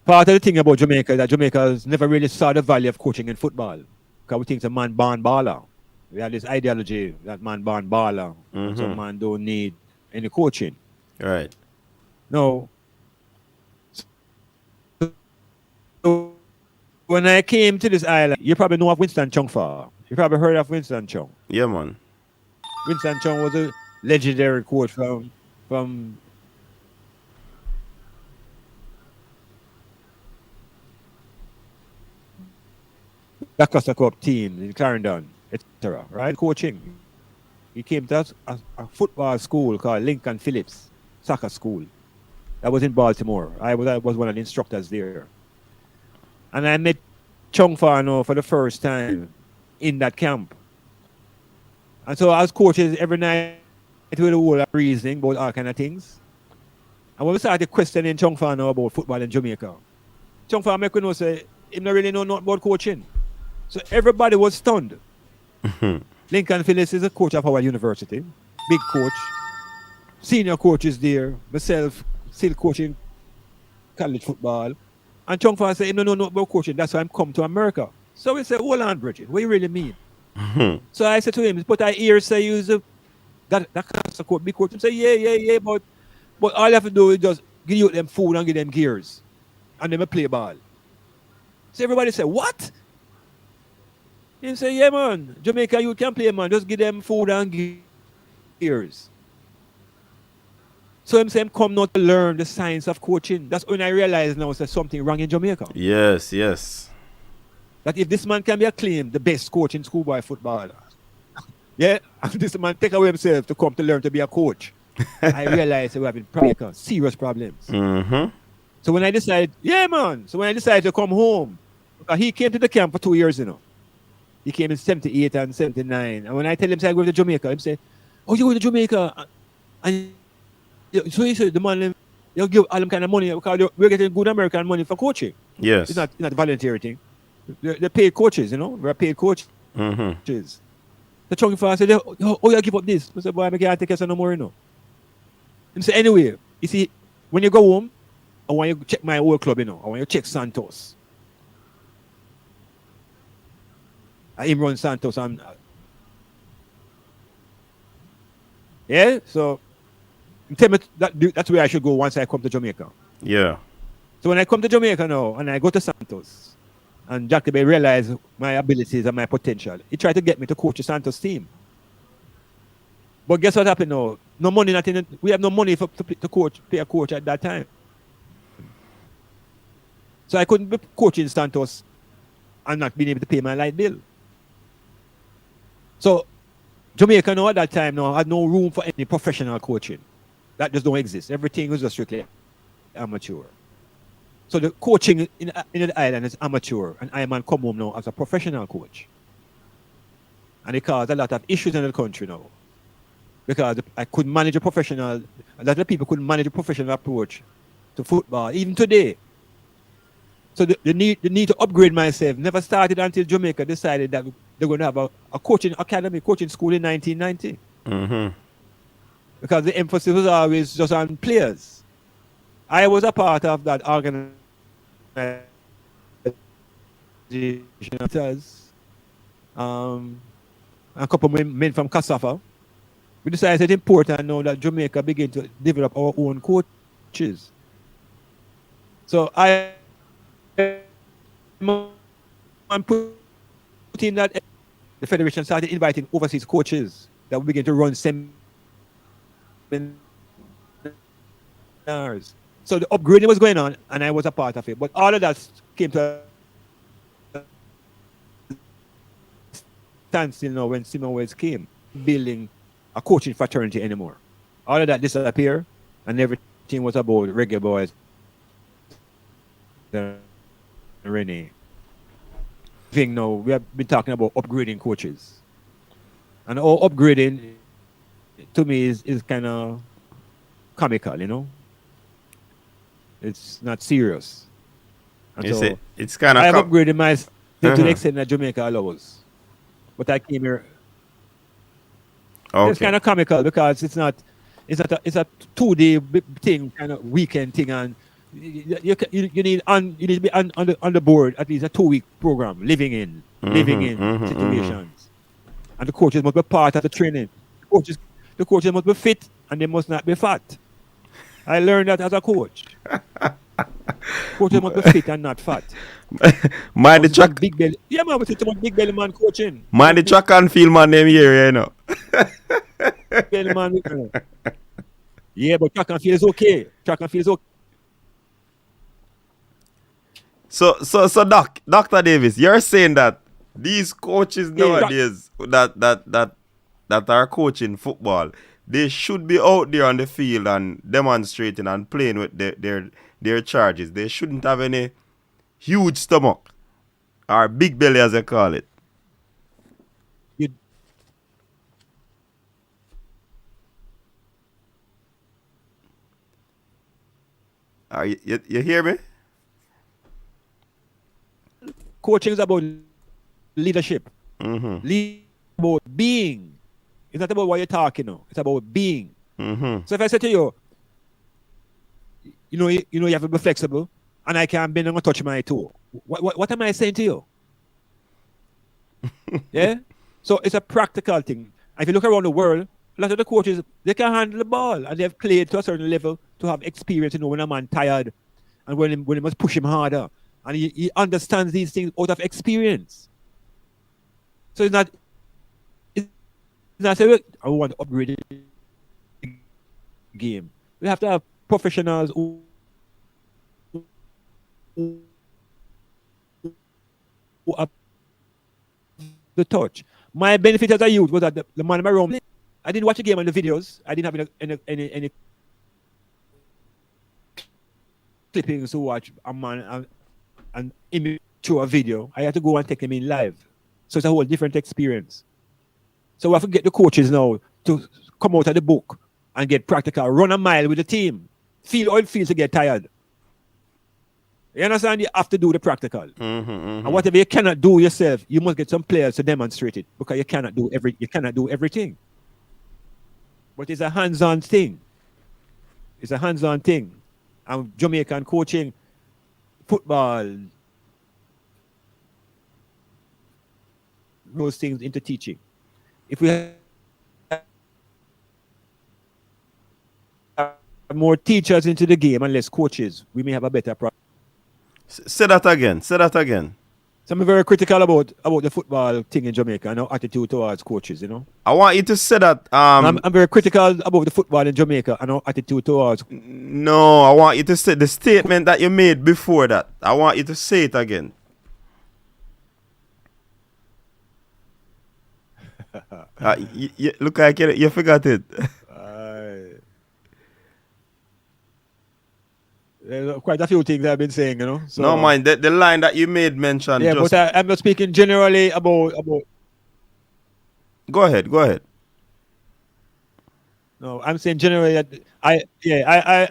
Part of the thing about Jamaica is that Jamaicans never really saw the value of coaching in football. Because we think it's a man born baller. We have this ideology that man born baller, and some man don't need any coaching. Right. No. So when I came to this island, you probably know of Winston Chung Fa. You probably heard of Winston Chung. Yeah, man. Winston Chung was a legendary coach from the Costa Cup team in Clarendon, etc. Right? Coaching. He came to a football school called Lincoln Phillips Soccer School. That was in Baltimore. I was one of the instructors there. And I met Chung Fano for the first time in that camp. And so I was coaching every night with the whole reasoning about all kind of things. And when we started questioning Chung Fano about football in Jamaica, Chung Fano make we know say he don't really know nothing about coaching. So everybody was stunned. Lincoln Phillips is a coach of our university, big coach. Senior coaches there, myself still coaching college football. And Chung Fa said, no, about coaching. That's why I'm come to America. So we said, hold on, Bridget, what do you really mean? So I said to him, but I hear say you that kind of coach, big coach. He said, yeah, but all you have to do is just give you them food and give them gears. And then play ball. So everybody said, what? He said, yeah, man, Jamaica, you can play, man. Just give them food and gears. So I'm saying, come not to learn the science of coaching. That's when I realize now there's something wrong in Jamaica. Yes. That if this man can be acclaimed the best coach in schoolboy football, yeah, and this man take away himself to come to learn to be a coach, I realize we're having serious problems. So when I decided, to come home, because he came to the camp for 2 years, He came in 78 and 79. And when I tell him, say, I go to Jamaica, he say, oh, you go to Jamaica? And so he said, the man, you give all them kind of money because we're getting good American money for coaching. Yes. It's not a volunteer thing. They're paid coaches, We're paid coaches. The Chung Fa said, oh, you give up this. I said, boy, I can't take us no more, He said, anyway, you see, when you go home, I want you to check my old club, I want you to check Santos. I run Santos and yeah, so tell me that's where I should go once I come to Jamaica. Yeah. So when I come to Jamaica now and I go to Santos and Jackie Bay realized my abilities and my potential, he tried to get me to coach the Santos team. But guess what happened now? No money, nothing. We have no money to pay a coach at that time. So I couldn't be coaching Santos and not being able to pay my light bill. So Jamaica now at that time had no room for any professional coaching. That just don't exist. Everything was just strictly amateur. So the coaching in the island is amateur, and I man come home now as a professional coach. And it caused a lot of issues in the country now. Because I couldn't manage a professional, a lot of people couldn't manage a professional approach to football, even today. So the need to upgrade myself never started until Jamaica decided that they're going to have a coaching academy, coaching school in 1990. Because the emphasis was always just on players. I was a part of that organization. A couple of men from Kasafa. We decided it's important now that Jamaica begin to develop our own coaches. So I'm putting that the federation started inviting overseas coaches that would begin to run seminars. So the upgrading was going on, and I was a part of it. But all of that came to a standstill now when Simon Wells came, building a coaching fraternity anymore. All of that disappeared, and everything was about Reggae Boys. Renee. Thing now, we have been talking about upgrading coaches. And all upgrading to me is kind of comical, you know. It's not serious. And You so see, it's kind I have of upgraded myself to the uh-huh. extent that Jamaica allows. But I came here. It's Okay. kind of comical because it's a 2 day thing, kind of weekend thing, and you need to be on the board at least a 2 week program, living in situations, and the coaches must be part of the training. Coaches the coaches must be fit and they must not be fat. I learned that as a coach. Coaches must be fit and not fat. Mind I the see some track, big belly. Yeah, man, I see some big belly man coaching. mind the Some big track and field man them here, you know. belly man. Yeah, but track and field is okay. Track and field is okay. So Dr. Davis, you're saying that these coaches nowadays that are coaching football, they should be out there on the field and demonstrating and playing with their charges. They shouldn't have any huge stomach or big belly as they call it. You, You hear me? coaching is about leadership. Mm-hmm. About being. It's not about what you're talking about. It's about being. Mm-hmm. So if I say to you, you have to be flexible, and I can't bend and touch my toe. What am I saying to you? Yeah. So it's a practical thing. If you look around the world, a lot of the coaches they can handle the ball and they've played to a certain level to have experience. When a man tired, and when he must push him harder, and he understands these things out of experience. So it's not say I want to upgrade the game. We have to have professionals who have the touch. My benefit as a youth was that the man in my room, I didn't watch the game on the videos. I didn't have any clippings to watch a man and image to a video. I had to go and take him in live. So it's a whole different experience. So we have to get the coaches now to come out of the book and get practical, run a mile with the team, feel how it feels to get tired. You understand? You have to do the practical. And whatever you cannot do yourself, you must get some players to demonstrate it because you cannot do everything. But it's a hands-on thing. It's a hands-on thing. And Jamaican coaching, football, those things into teaching. If we have more teachers into the game and less coaches, we may have a better product. Say that again. Say that again. So I'm very critical about the football thing in Jamaica and our attitude towards coaches, I want you to say that. I'm very critical about the football in Jamaica and our attitude towards. No, I want you to say the statement that you made before that. I want you to say it again. You look like you forgot it. There's quite a few things I've been saying, So, No, mind the line that you made mention. yeah, just... but I'm not speaking generally about. Go ahead. No, I'm saying generally that I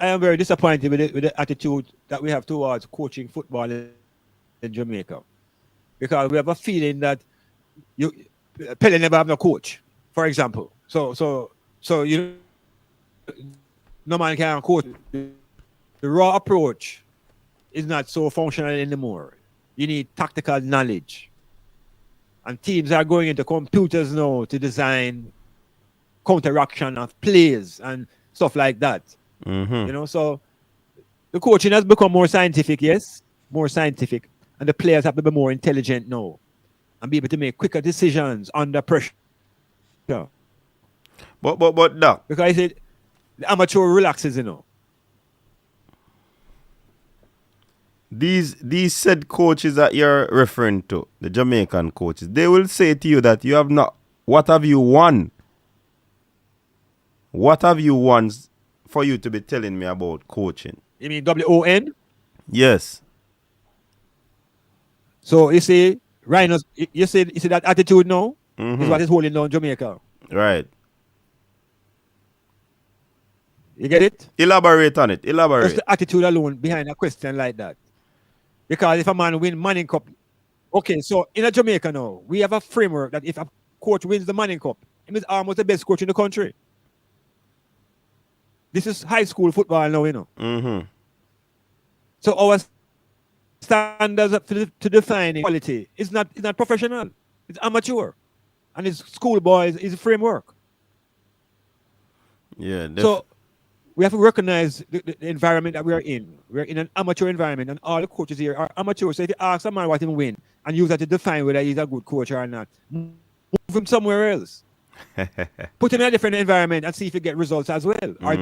am very disappointed with the attitude that we have towards coaching football in Jamaica, because we have a feeling that Pele never have no coach, for example. So no man can coach. The raw approach is not so functional anymore. You need tactical knowledge. And teams are going into computers now to design counteraction of plays and stuff like that. So the coaching has become more scientific, yes, more scientific. And the players have to be more intelligent now and be able to make quicker decisions under pressure. But Doc. Because I said the amateur relaxes, These said coaches that you're referring to, the Jamaican coaches, they will say to you that you have not. What have you won? What have you won for you to be telling me about coaching? You mean WON? Yes. So you see, Rhinos, you see that attitude now is what is holding down Jamaica. Right. You get it? Elaborate on it. Just Elaborate. the attitude alone behind a question like that. Because if a man win Manning Cup, okay, so in a Jamaica now, we have a framework that if a coach wins the Manning Cup, it means almost the best coach in the country. This is high school football now, you know. Mm-hmm. So our standards to define quality is not professional. It's amateur. And it's schoolboys, it's a framework. Yeah. So we have to recognize the environment that we are in. We're in an amateur environment, and all the coaches here are amateurs. So if you ask a man what him win and use that to define whether he's a good coach or not, move him somewhere else. Put him in a different environment and see if you get results as well. Mm-hmm. Or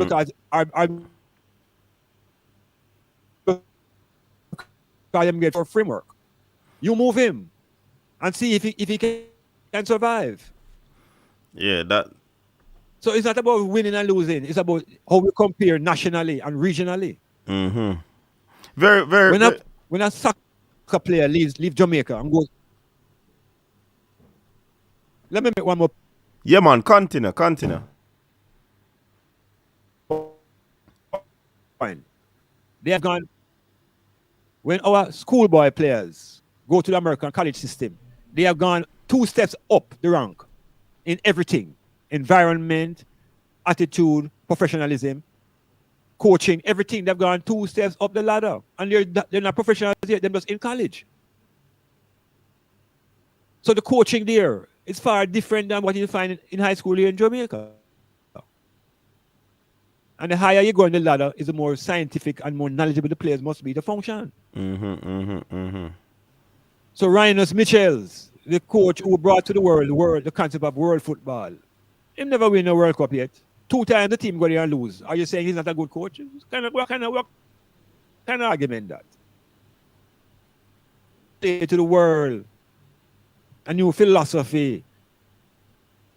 because him get for framework. You move him and see if he can survive. Yeah, that. So it's not about winning and losing. It's about how we compare nationally and regionally. Mm-hmm. Very, very. When a soccer player leave Jamaica and goes, let me make one more. Yeah, man. Continue. Point. They have gone. When our schoolboy players go to the American college system, they have gone 2 steps up the rank in everything: environment, attitude, professionalism, coaching, everything. They've gone 2 steps up the ladder, and they're not professionals yet. They're just in college. So the coaching there is far different than what you find in high school here in Jamaica. And the higher you go on the ladder, is the more scientific and more knowledgeable the players must be to function. So Rhinus Michels, the coach who brought to the world the concept of world football, he never win a World Cup yet. 2 times the team go there and lose. Are you saying he's not a good coach? What kind of argument that? Say to the world a new philosophy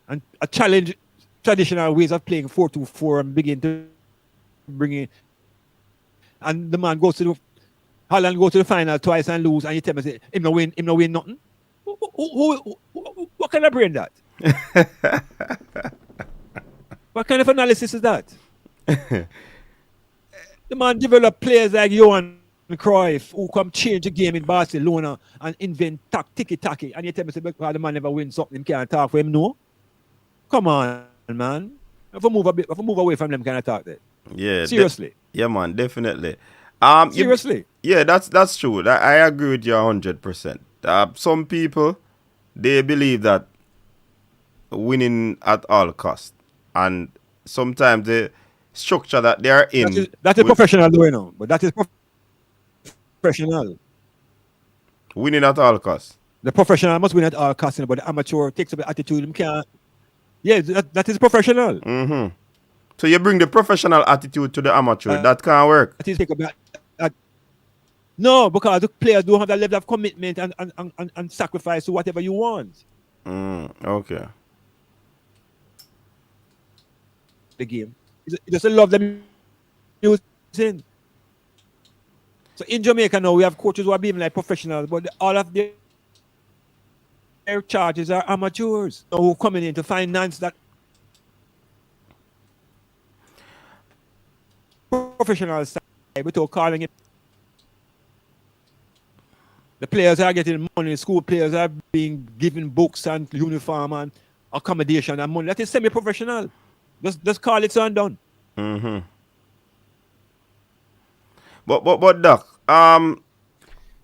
and a challenge traditional ways of playing 4-2-4 and begin to bring in. And the man goes to the Holland go to the final twice and lose, and you tell me him no win nothing. What kind of brain that? What kind of analysis is that? The man developed players like Johan Cruyff who come change the game in Barcelona and invent tiki-taki, and you tell me because the man never wins something, him can't talk for him, no? Come on, man. If I move away from them, can I talk there? Yeah. Seriously. Yeah, man, definitely. Seriously. Yeah, that's true. I agree with you 100%. Some people, they believe that winning at all cost, and sometimes the structure that they are in. That is professional, though, you know. But that is professional. Winning at all costs. The professional must win at all costs, but the amateur takes up the attitude. Him can't. Yeah, that is professional. Mm-hmm. So you bring the professional attitude to the amateur. That can't work. That is take up no, because the players don't have that level of commitment and sacrifice to whatever you want. Okay. The game. It's just a love them using. So in Jamaica now, we have coaches who are being like professionals, but all of their charges are amateurs who coming in to finance that professional side without calling it. The players are getting money. School players are being given books and uniform and accommodation and money. That is semi-professional. Just call it done. Mm-hmm. But Doc, I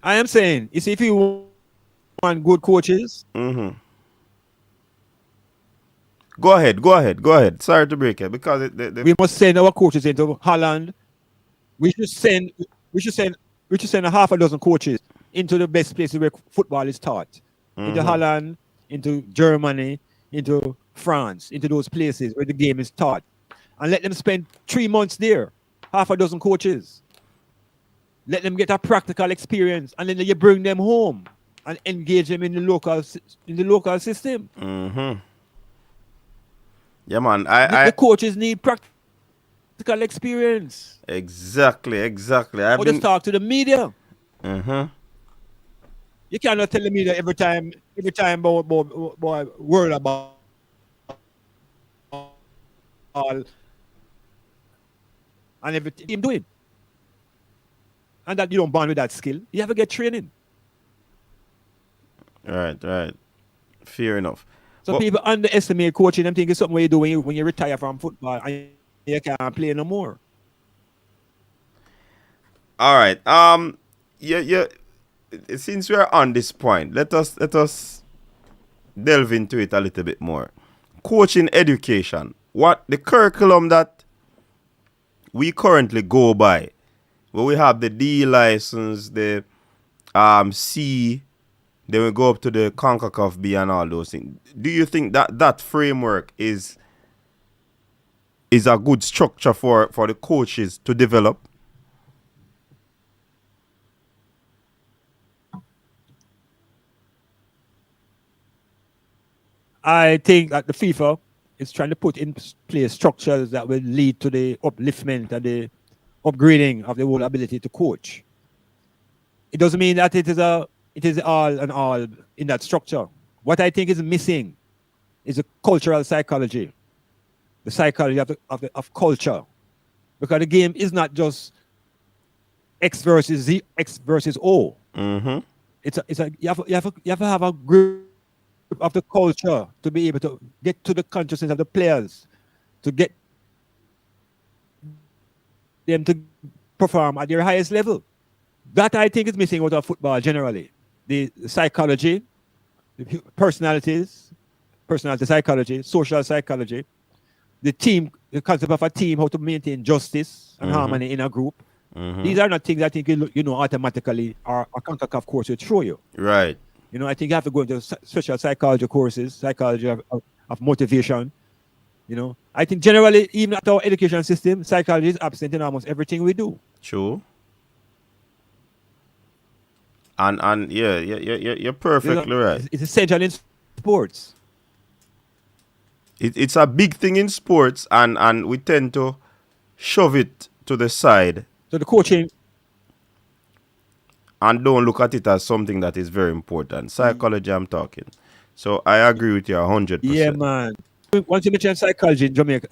am saying, you see, if you want good coaches. Mm-hmm. Go ahead. Sorry to break it because we must send our coaches into Holland. We should send a half a dozen coaches into the best places where football is taught. Into Holland, into Germany, into France, into those places where the game is taught. And let them spend 3 months there. Half a dozen coaches. Let them get a practical experience, and then you bring them home and engage them in the local system. Mm-hmm. Yeah, man. The coaches need practical experience. Exactly. Or just talk to the media. Mm-hmm. You cannot tell the media every time about word about all and every team doing. And that you don't born with that skill. You have to get training. Right. Fair enough. So But- people underestimate coaching and think it's something you do when you retire from football and you can't play no more. All right. Yeah. Since we're on this point, let us delve into it a little bit more. Coaching education. What the curriculum that we currently go by, where we have the D license, the C, then we go up to the CONCACAF B and all those things. Do you think that framework is a good structure for the coaches to develop? I think that the FIFA is trying to put in place structures that will lead to the upliftment and the upgrading of the whole ability to coach. It doesn't mean that it is all and all in that structure. What I think is missing is a cultural psychology, the psychology of culture, because the game is not just X versus Z, X versus O. Mm-hmm. You have to have a group of the culture to be able to get to the consciousness of the players, to get them to perform at their highest level. That I think is missing out of football generally. The psychology, the personality psychology, social psychology, the concept of a team, how to maintain justice and harmony in a group. Mm-hmm. These are not things I think automatically our CONCACAF course will throw you. Right. I think you have to go into special psychology courses, psychology of motivation. I think generally, even at our education system, psychology is absent in almost everything we do. True. And yeah, you're perfectly right. It's essential in sports. It's a big thing in sports, and we tend to shove it to the side So the coaching, and don't look at it as something that is very important. Psychology, I'm talking. So I agree with you 100%. yeah, man. Once you mention psychology in Jamaica,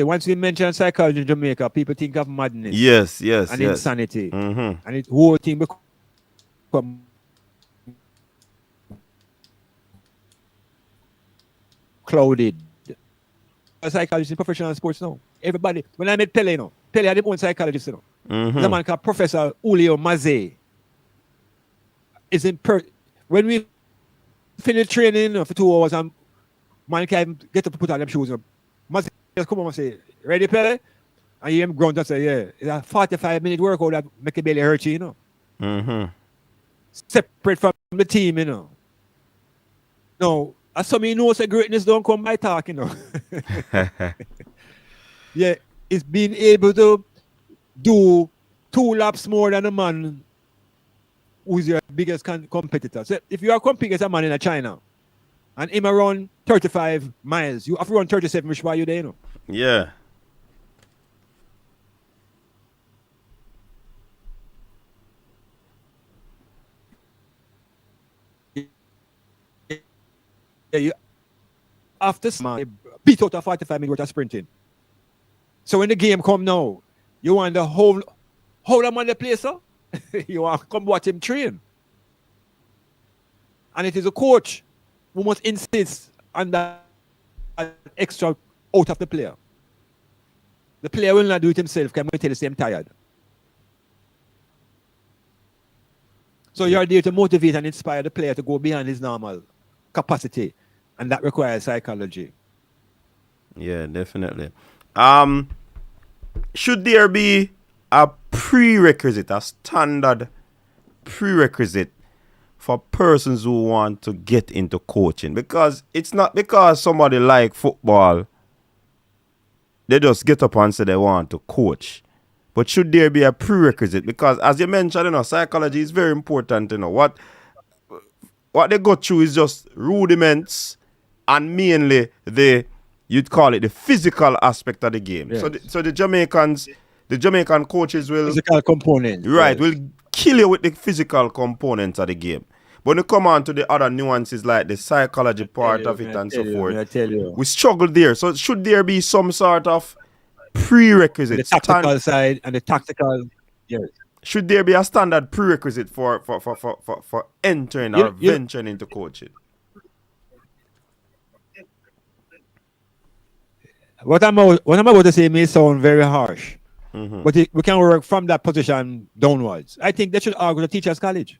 once you mention psychology in Jamaica, people think of madness. Yes. And insanity. Mm-hmm. And it whole thing become clouded. A psychologist in professional sports now. Everybody, when I met Pele, Pele had his own psychologist, Mm-hmm. There's a man called Professor Julio Maze. When we finish training for 2 hours, and man can't get up to put on them shoes. Maze just come on and say, ready, Pele? And you hear him grunt and say, yeah, it's a 45-minute workout that make your belly hurt you, Mm-hmm. Separate from the team, No, as some say greatness don't come by talking, Yeah, it's being able to do 2 laps more than a man who's your biggest competitor. So if you are competing against a man in China and him run 35 miles, you have to run 37, which why you there, Yeah. Yeah, you after beat out a 45-minute worth of sprinting. So when the game come now, you want the whole him on the place, sir? You want to come watch him train. And it is a coach who must insist on that extra out of the player. The player will not do it himself because I'm going to tell you, I'm tired. So you're there to motivate and inspire the player to go beyond his normal capacity. And that requires psychology. Yeah, definitely. Should there be a prerequisite, a standard prerequisite for persons who want to get into coaching? Because it's not because somebody like football, they just get up and say they want to coach. But should there be a prerequisite? Because as you mentioned, psychology is very important. What they go through is just rudiments and mainly you'd call it the physical aspect of the game. Yes. So the Jamaican coaches will Physical component. right Yes. will kill you with the physical components of the game. when you come on to the other nuances like the psychology part of it and so forth, I tell you. we struggle there. So should there be some sort of The prerequisites? tactical side and the tactical, yes. Should there be a standard prerequisite for entering or venturing into coaching? What I'm about to say may sound very harsh, but we can work from that position downwards. I think they should all go to teachers' college.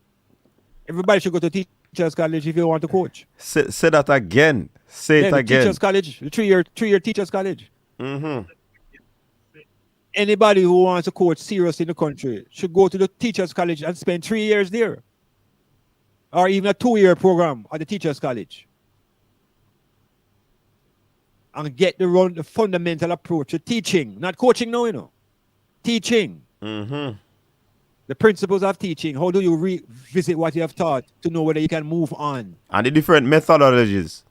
Everybody should go to teachers' college if you want to coach. Say that again. Say it again. Teachers' college, the three-year teachers' college. Anybody who wants to coach seriously in the country should go to the teachers' college and spend 3 years there, or even a 2-year program at the teachers' college, and get the fundamental approach to teaching, not coaching. No, teaching. The principles of teaching. How do you revisit what you have taught to know whether you can move on? And the different methodologies.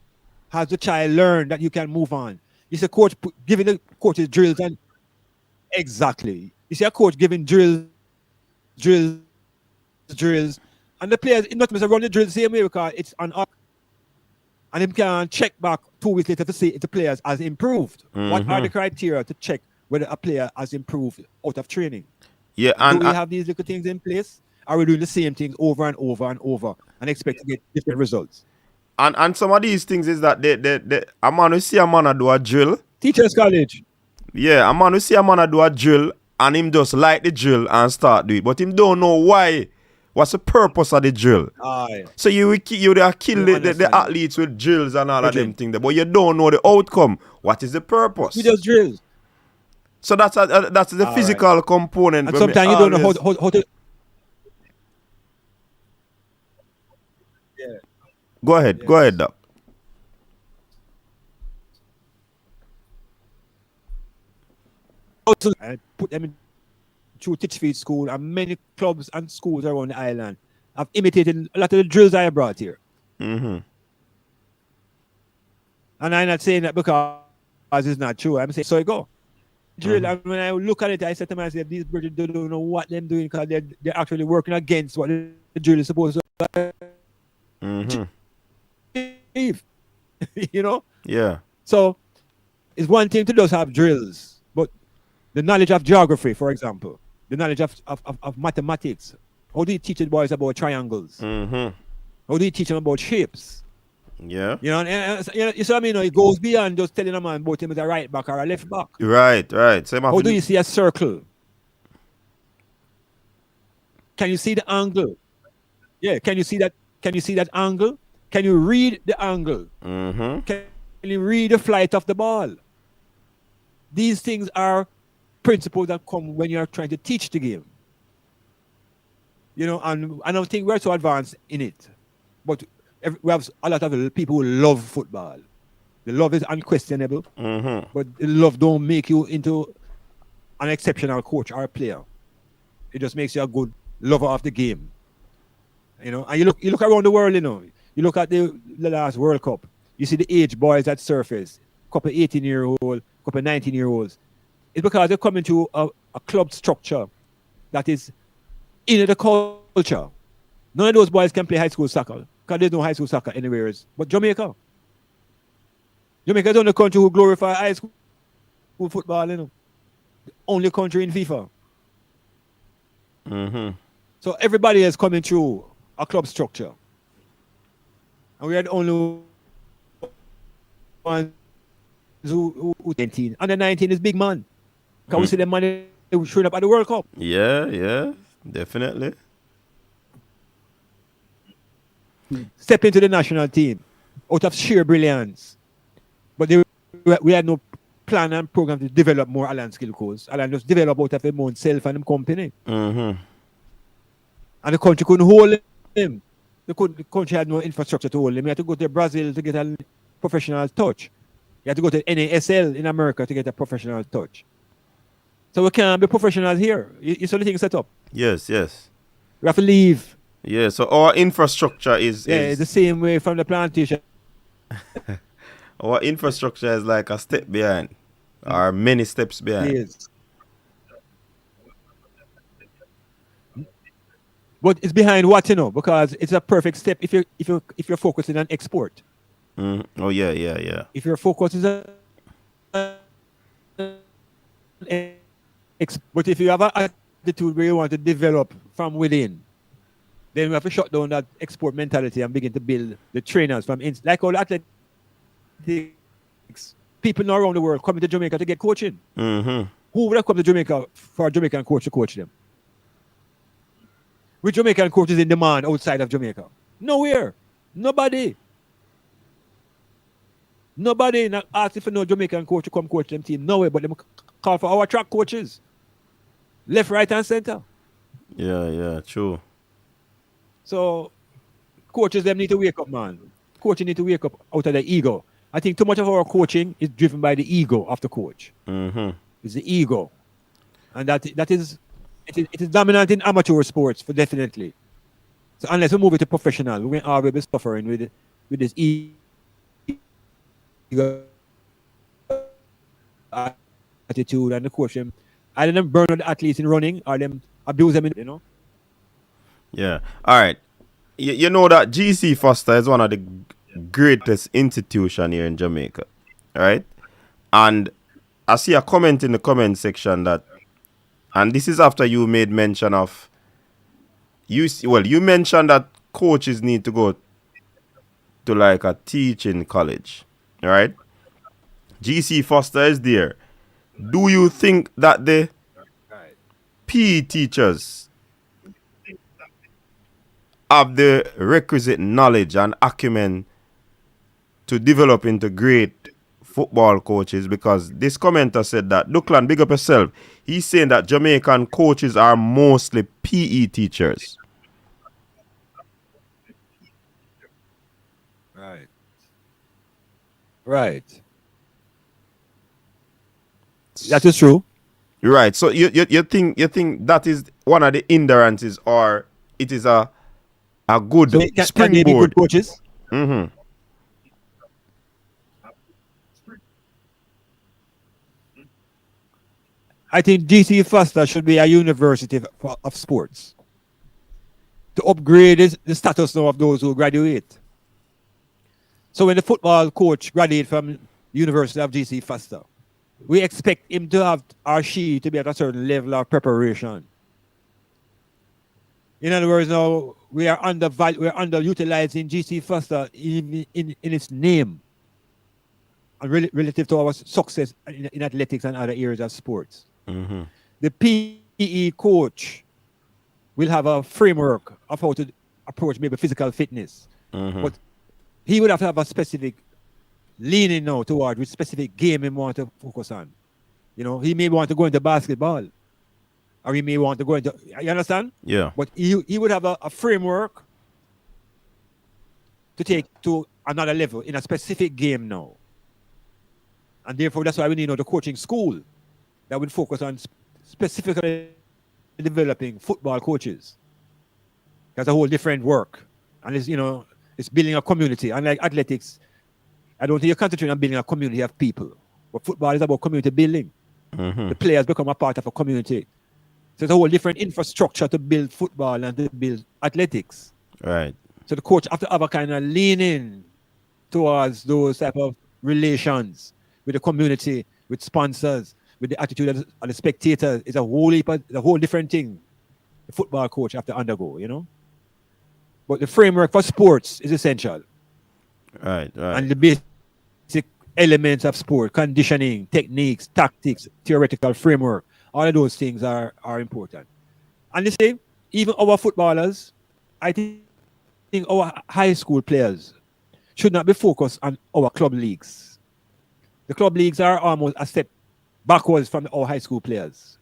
Has the child learned that you can move on? You see a coach giving the coaches drills and exactly. You see a coach giving drills, and the players not must run the drills the same way because it's on up. And him can check back 2 weeks later to see if the players has improved. What are the criteria to check whether a player has improved out of training? Yeah, and do we have these little things in place? Are we doing the same thing over and over and over and expect to get different results? And some of these things is that a man who see a man do a drill. Teachers college. Yeah, a man who see a man do a drill and him just like the drill and start do it. But him don't know why. What's the purpose of the drill? Yeah. So you kill the athletes with drills and all of them things. But you don't know the outcome. What is the purpose? We just drills. So that's the physical component. And sometimes you don't know how to... Yeah. Go ahead, Doc. I put them in through Titchfield School, and many clubs and schools around the island have imitated a lot of the drills I brought here. And I'm not saying that because it's not true. I'm saying so it go. Drill, and when I look at it, I said to myself, these British don't know what they're doing because they're actually working against what the drill is supposed to achieve. Yeah. So it's one thing to just have drills, but the knowledge of geography, for example, the knowledge of mathematics. How do you teach the boys about triangles? How do you teach them about shapes? Yeah. You see what I mean? It goes beyond just telling a man about him as a right back or a left back. Right. So how do you see a circle? Can you see the angle? Yeah, can you see that? Can you see that angle? Can you read the angle? Can you read the flight of the ball? These things are principles that come when you're trying to teach the game. And I don't think we're so advanced in it. But we have a lot of people who love football. The love is unquestionable, but the love don't make you into an exceptional coach or a player. It just makes you a good lover of the game. And you look around the world, you look at the last World Cup, you see the age boys that surface, couple 18-year-old, couple 19-year-olds. It's because they're coming to a club structure that is in the culture. None of those boys can play high school soccer because there's no high school soccer anywhere else but Jamaica. Jamaica is the only country who glorify high school football, The only country in FIFA. So everybody is coming through a club structure. And we are the only ones who 19. Under 19 is big man. Can we see the money showing up at the World Cup? Yeah, definitely. Step into the national team out of sheer brilliance. But we had no plan and program to develop more Alan skill codes. Alan just develop out of him own self and him company. And the country couldn't hold him. The country had no infrastructure to hold him. He had to go to Brazil to get a professional touch. He had to go to NASL in America to get a professional touch. So we can't be professionals here. You saw the thing set up. Yes. We have to leave. Yeah, so our infrastructure is it's the same way from the plantation. Our infrastructure is like a step behind, or many steps behind. Yes. But it's behind what, because it's a perfect step if you're focusing on export. Oh yeah. If your focus is on but if you have an attitude where you want to develop from within, then we have to shut down that export mentality and begin to build the trainers from like all athletics. People now around the world coming to Jamaica to get coaching. Mm-hmm. Who would have come to Jamaica for a Jamaican coach to coach them? Which Jamaican coaches in demand outside of Jamaica? Nowhere. Nobody. Nobody not asking for no Jamaican coach to come coach them team. Nowhere, but them call for our track coaches. Left, right, and center. Yeah, true. So coaches them need to wake up, man. Coaches need to wake up out of their ego. I think too much of our coaching is driven by the ego of the coach. Mm-hmm. It's the ego. And it is dominant in amateur sports for definitely. So unless we move it to professional, we will always be suffering with this ego attitude and the coach them. Either them burn out the athletes in running or them abuse them in. Yeah. All right. You know that GC Foster is one of the greatest institution here in Jamaica, right? And I see a comment in the comment section that, and this is after you made mention of, you mentioned that coaches need to go to like a teaching college, right? GC Foster is there. Do you think that the PE teachers have the requisite knowledge and acumen to develop into great football coaches? Because this commenter said that, Duckland, big up yourself. He's saying that Jamaican coaches are mostly PE teachers. Right. That is true. Right. So you think that is one of the hindrances, or it is a good Can springboard? they be good coaches? Mm-hmm. I think GC Foster should be a university of sports to upgrade the status now of those who graduate. So when the football coach graduates from University of GC Foster, we expect him to have or she to be at a certain level of preparation. In other words, now we're underutilizing GC Foster in its name and relative to our success in athletics and other areas of sports. Mm-hmm. The PE coach will have a framework of how to approach maybe physical fitness, but he would have to have a specific leaning now toward which specific game he want to focus on. He may want to go into basketball, or he may want to go into, you understand? Yeah. But he would have a framework to take to another level in a specific game now. And therefore, that's why we need the coaching school that would focus on specifically developing football coaches. That's a whole different work. And it's building a community. Unlike athletics, I don't think you're concentrating on building a community of people. But football is about community building. Mm-hmm. The players become a part of a community. So it's a whole different infrastructure to build football and to build athletics. Right. So the coach have to have a kind of leaning towards those type of relations with the community, with sponsors, with the attitude of the spectators. It's a whole different thing the football coach have to undergo, But the framework for sports is essential. Right. And the basic elements of sport, conditioning, techniques, tactics, theoretical framework, all of those things are important. And the same, even our footballers, I think our high school players should not be focused on our club leagues. The club leagues are almost a step backwards from our high school players.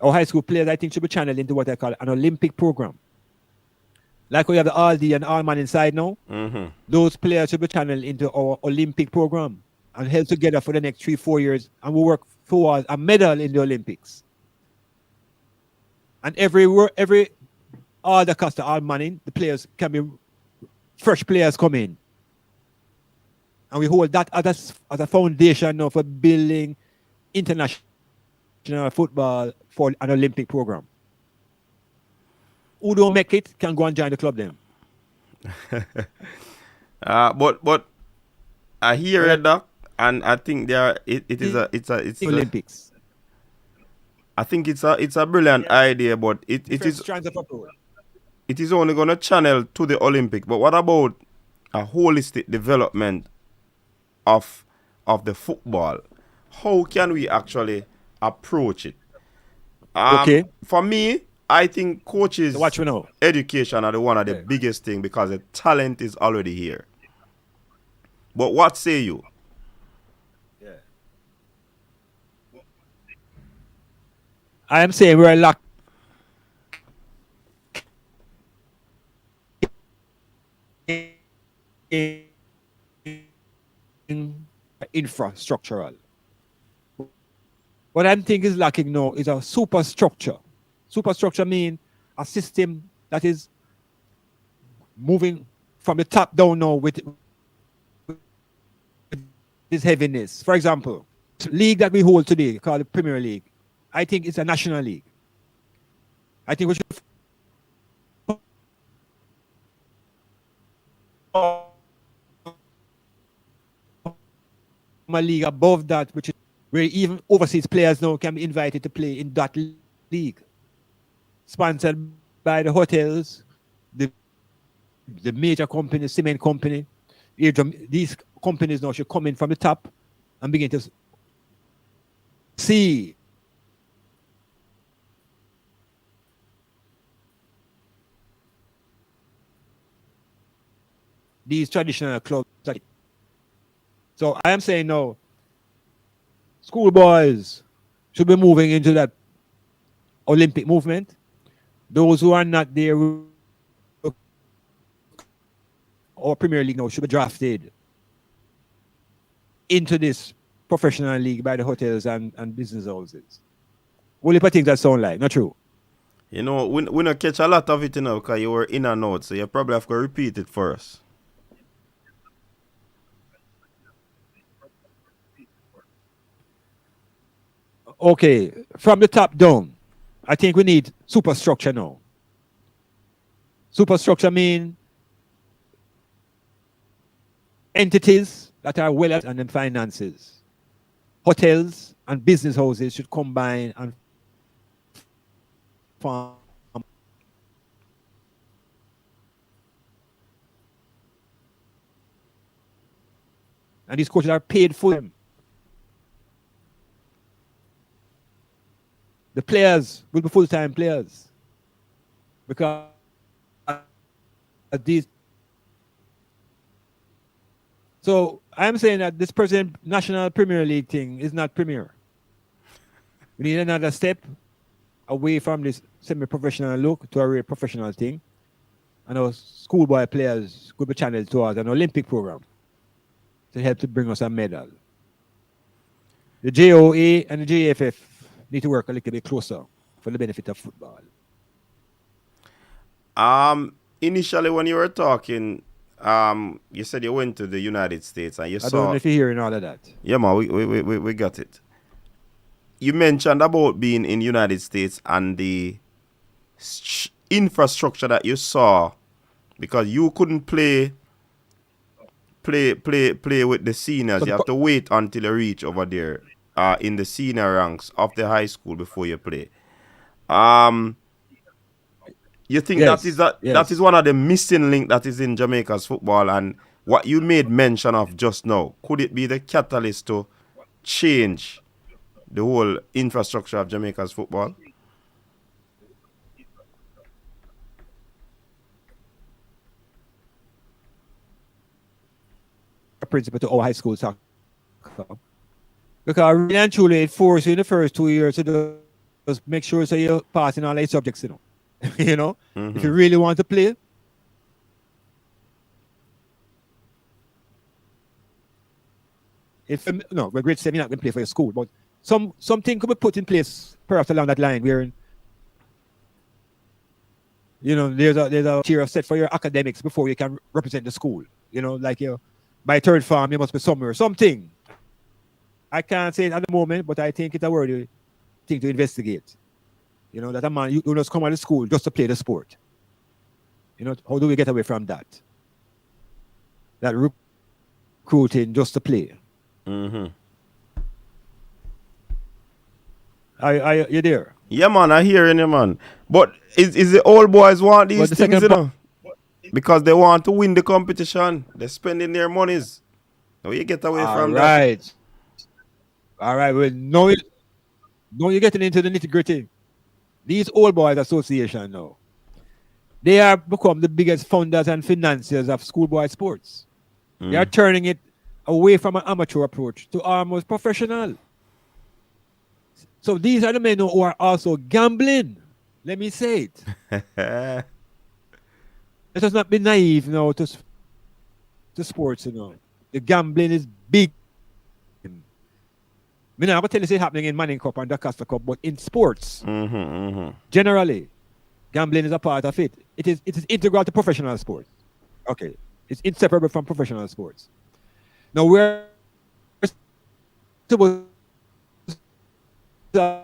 Our high school players, I think, should be channeled into what I call an Olympic program. Like we have the All-D and All-Man inside now, those players should be channeled into our Olympic program and held together for the next 3-4 years, and we work towards a medal in the Olympics. And every all the cost of all money, the players can be fresh players come in. And we hold that as a foundation now for building international football for an Olympic program. who don't make it can go and join the club then. But I hear it, Doc, and I think it's Olympics. I think it's a brilliant idea, but it is only gonna channel to the Olympic. But what about a holistic development of the football? How can we actually approach it? Okay. For me, I think coaches Watch me now. education are the one of the biggest thing because the talent is already here. But what say you? I am saying we're lacking infrastructural. What I'm thinking is lacking now is a superstructure. Superstructure means a system that is moving from the top down now with this heaviness. For example, the league that we hold today, called the Premier League, I think it's a national league. I think we should a league above that, which is where even overseas players now can be invited to play in that league. Sponsored by the hotels, the major companies, cement company. These companies now should come in from the top and begin to see these traditional clubs. So I am saying no. Schoolboys should be moving into that Olympic movement. Those who are not there or Premier League now should be drafted into this professional league by the hotels and business houses. What do you think that sound like? Not true. You know, we not catch a lot of it, you know, because you were in and out, so you probably have to repeat it for us. Okay, from the top down, I think we need superstructure now. Superstructure means entities that are well and in finances. Hotels and business houses should combine and form. And these coaches are paid for them. The players will be full-time players because these. So I'm saying that this present National Premier League thing is not premier. We need another step away from this semi-professional look to a real professional thing. And our schoolboy players could be channeled towards an Olympic program to help to bring us a medal. The JOA and the JFF need to work a little bit closer for the benefit of football. Initially when you were talking, you said you went to the United States and you saw. I don't know if you're hearing all of that. Yeah, man, we got it. You mentioned about being in the United States and the infrastructure that you saw, because you couldn't play with the seniors. So you have to wait until you reach over there in the senior ranks of the high school before you play. You think that is one of the missing link that is in Jamaica's football, and what you made mention of just now, could it be the catalyst to change the whole infrastructure of Jamaica's football? Principle to our high school soccer. Because really and truly it forces you in the first 2 years to just make sure so you're passing all 8 subjects, you know. You know? Mm-hmm. If you really want to play. We're grade 7, you're not going to play for your school, but something could be put in place perhaps along that line where, you know, there's a tier set for your academics before you can represent the school. You know, like by third form, you must be somewhere. Something. I can't say it at the moment, but I think it's a worthy thing to investigate. You know, that a man, you just come out of school just to play the sport. You know, how do we get away from that? That recruiting just to play. Mm-hmm. Are you there? Yeah, man, I hear you, man. But is the old boys want these But the things, second part, because they want to win the competition. They're spending their monies. How you get away all from that? right. All right. Well, no, you're getting into the nitty gritty. These old boys association now, they are become the biggest funders and financiers of schoolboy sports. They are turning it away from an amateur approach to almost professional. So these are the men who are also gambling. Let me say it. Let us not be naive now to sports, you know. The gambling is big. I mean, I'm going to tell you it's happening in Manning Cup and the Costa Cup, but in sports, generally, gambling is a part of it. It is integral to professional sports. Okay. It's inseparable from professional sports. Now, we're supposed to,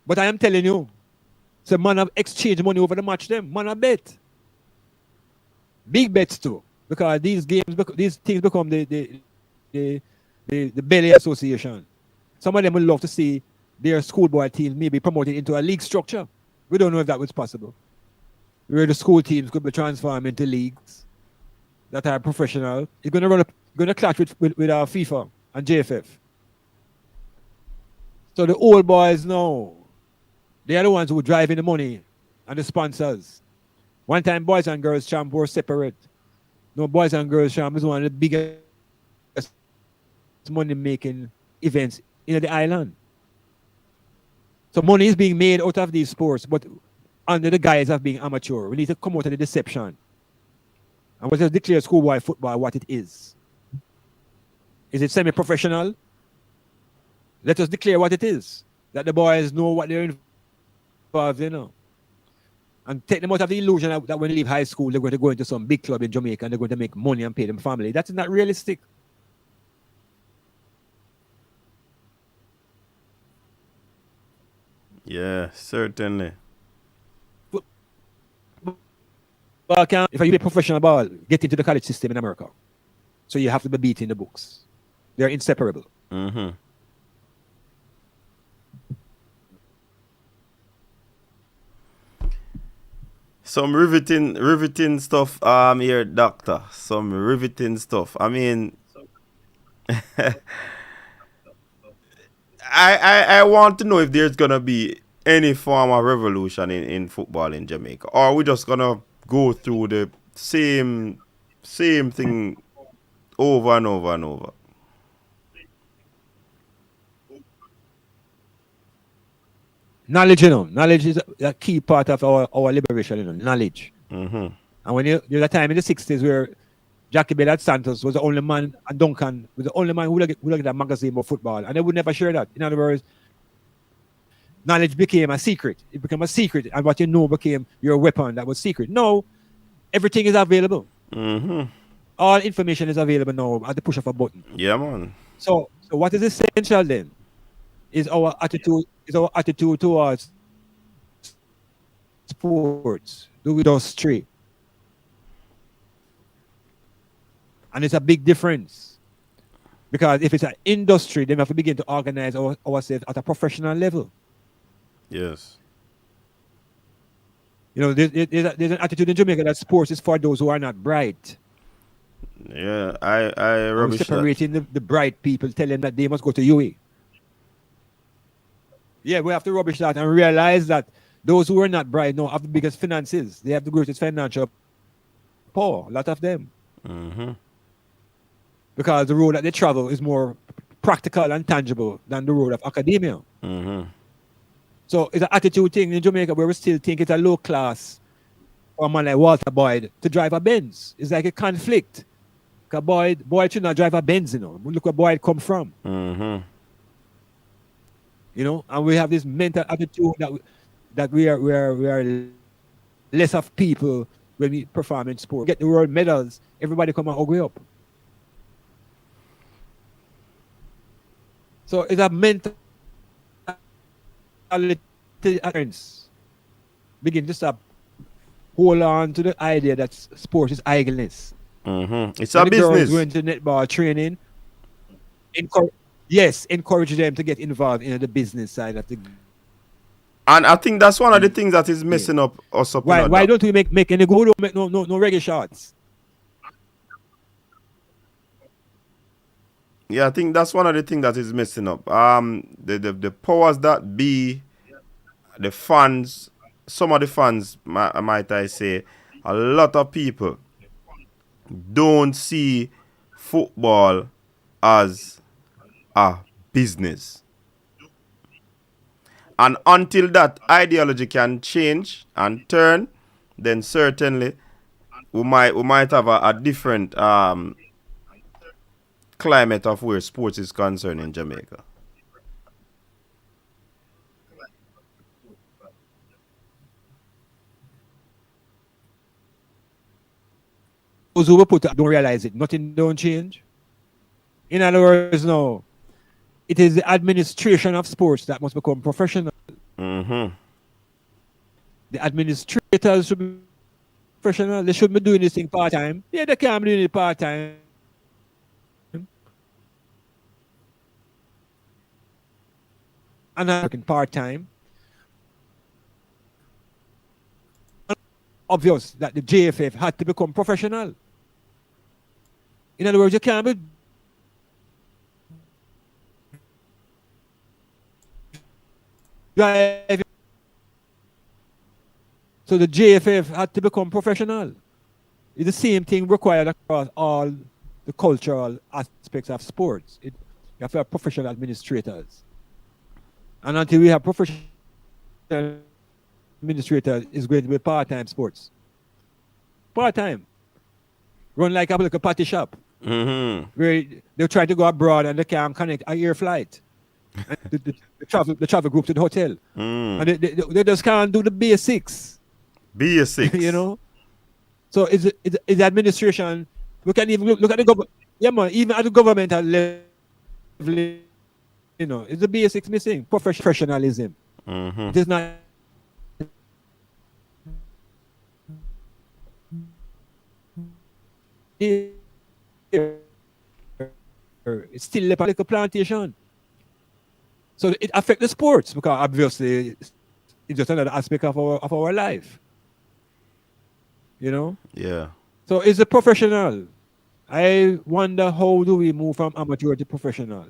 but I am telling you, so man have exchange money over the match them. Man have bet. Big bets too. Because these things become the belly association. Some of them will love to see their schoolboy teams maybe promoted into a league structure. We don't know if that was possible. Where the school teams could be transformed into leagues that are professional. It's going to clash with our FIFA and JFF. So the old boys now, they are the ones who drive in the money and the sponsors. One time, Boys and Girls Champ were separate. No, Boys and Girls Champ is one of the biggest money-making events in the island. So money is being made out of these sports, but under the guise of being amateur. We need to come out of the deception. And we'll just declare schoolboy football what it is. Is it semi-professional? Let us declare what it is. That the boys know what they're involved in. You know? And take them out of the illusion that when they leave high school, they're going to go into some big club in Jamaica and they're going to make money and pay them family. That's not realistic. Yeah, certainly. If you play professional ball, get into the college system in America. So you have to be beating the books. They're inseparable. Mm-hmm. Some riveting stuff here, doctor. Some riveting stuff. I mean, I want to know if there's gonna be any form of revolution in football in Jamaica. Or are we just gonna go through the same thing over and over and over? Knowledge, you know. Knowledge is a key part of our liberation, you know. Knowledge. Mm-hmm. And when there's a time in the 60s where Jackie Bellard Santos was the only man, and Duncan was the only man who looked at a magazine about football. And they would never share that. In other words, knowledge became a secret. It became a secret. And what you know became your weapon that was secret. No, everything is available. Mm-hmm. All information is available now at the push of a button. Yeah, man. So what is essential then is our attitude towards sports. Do we just stray? And it's a big difference. Because if it's an industry, then we have to begin to organize ourselves at a professional level. Yes. You know, there's an attitude in Jamaica that sports is for those who are not bright. Yeah, I rubbish separating the bright people, telling them that they must go to UA. Yeah, we have to rubbish that and realize that those who are not bright now have the biggest finances. They have the greatest financial power, a lot of them. Mm-hmm. Because the road that they travel is more practical and tangible than the road of academia. Mm-hmm. So it's an attitude thing in Jamaica where we still think it's a low class for a man like Walter Boyd to drive a Benz. It's like a conflict. Because Boyd should not drive a Benz, you know. Look where Boyd come from. Mm-hmm. You know, and we have this mental attitude that we are less of people when we perform in sport. Get the world medals, everybody come and hug we up. So it's a mental difference. Begin to stop hold on to the idea that sport is idleness. It's When a the girls business. going to netball training, encourage them to get involved in the business side of the And I think that's one of the things that is game. messing up us up, Why Doc. don't we make any good? Don't make no reggae shots. Yeah, I think that's one of the things that is messing up. The powers that be, the fans, some of the fans, might I say, a lot of people don't see football as a business. And until that ideology can change and turn, then certainly we might have a different climate of where sports is concerned in Jamaica. Those who were put up don't realize it. Nothing don't change. In other words, no. It is the administration of sports that must become professional. Mm-hmm. The administrators should be professional. They should be doing this thing part time. Yeah, they can't be doing it part time. And I'm working part time. Obvious that the JFF had to become professional. In other words, you can't be driving. So the JFF had to become professional. It's the same thing required across all the cultural aspects of sports. You have to have professional administrators. And until we have professional administrators, it's going to be part-time sports. Part-time. Run like a party shop. Where they try to go abroad and they can't connect an air flight. And the travel group to the hotel. And they just can't do the basics. Basics. You know? So it's the administration. We can even look at the government. Yeah, man, even at the governmental level, you know, it's the basics missing. Professionalism. It is not. It's still a like a plantation. So it affects the sports because obviously it's just another aspect of our life. You know? Yeah. So it's a professional. I wonder how do we move from amateur to professional?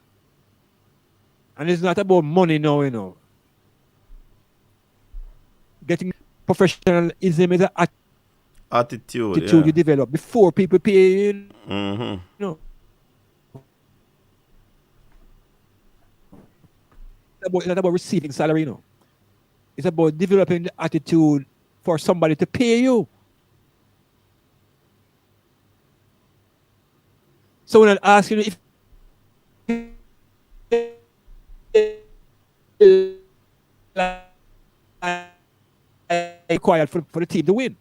And it's not about money now, you know. Getting professionalism is an Attitude. attitude you develop before people pay you. Mm-hmm. You know. It's not about receiving salary, you know. It's about developing the attitude for somebody to pay you. So when I ask you if required for the team to win.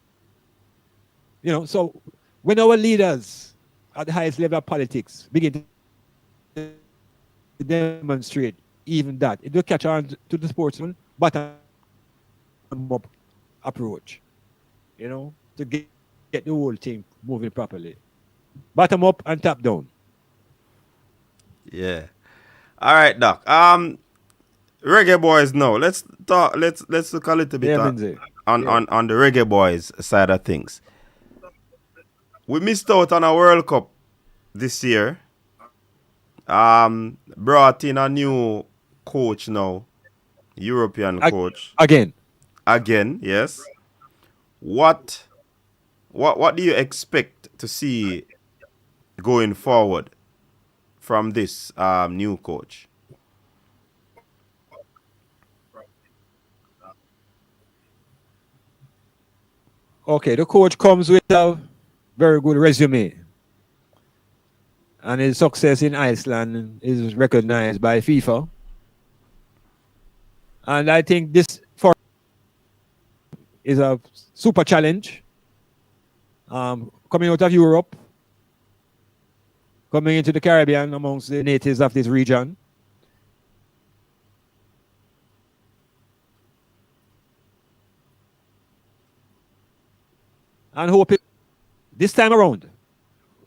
You know, so when our leaders at the highest level of politics begin to demonstrate even that, it will catch on to the sportsman bottom up approach, you know, to get the whole thing moving properly. Bottom up and top down. Yeah. All right, Doc. Reggae Boys now. Let's talk. Let's look a little bit Yeah, on, Minzy. on the Reggae Boys side of things. We missed out on a World Cup this year. Brought in a new coach now, European coach again. Yes. What do you expect to see going forward from this new coach? Okay, the coach comes with a very good resume. And his success in Iceland is recognized by FIFA. And I think this for is a super challenge. Coming out of Europe, coming into the Caribbean amongst the natives of this region. and hope it, this time around,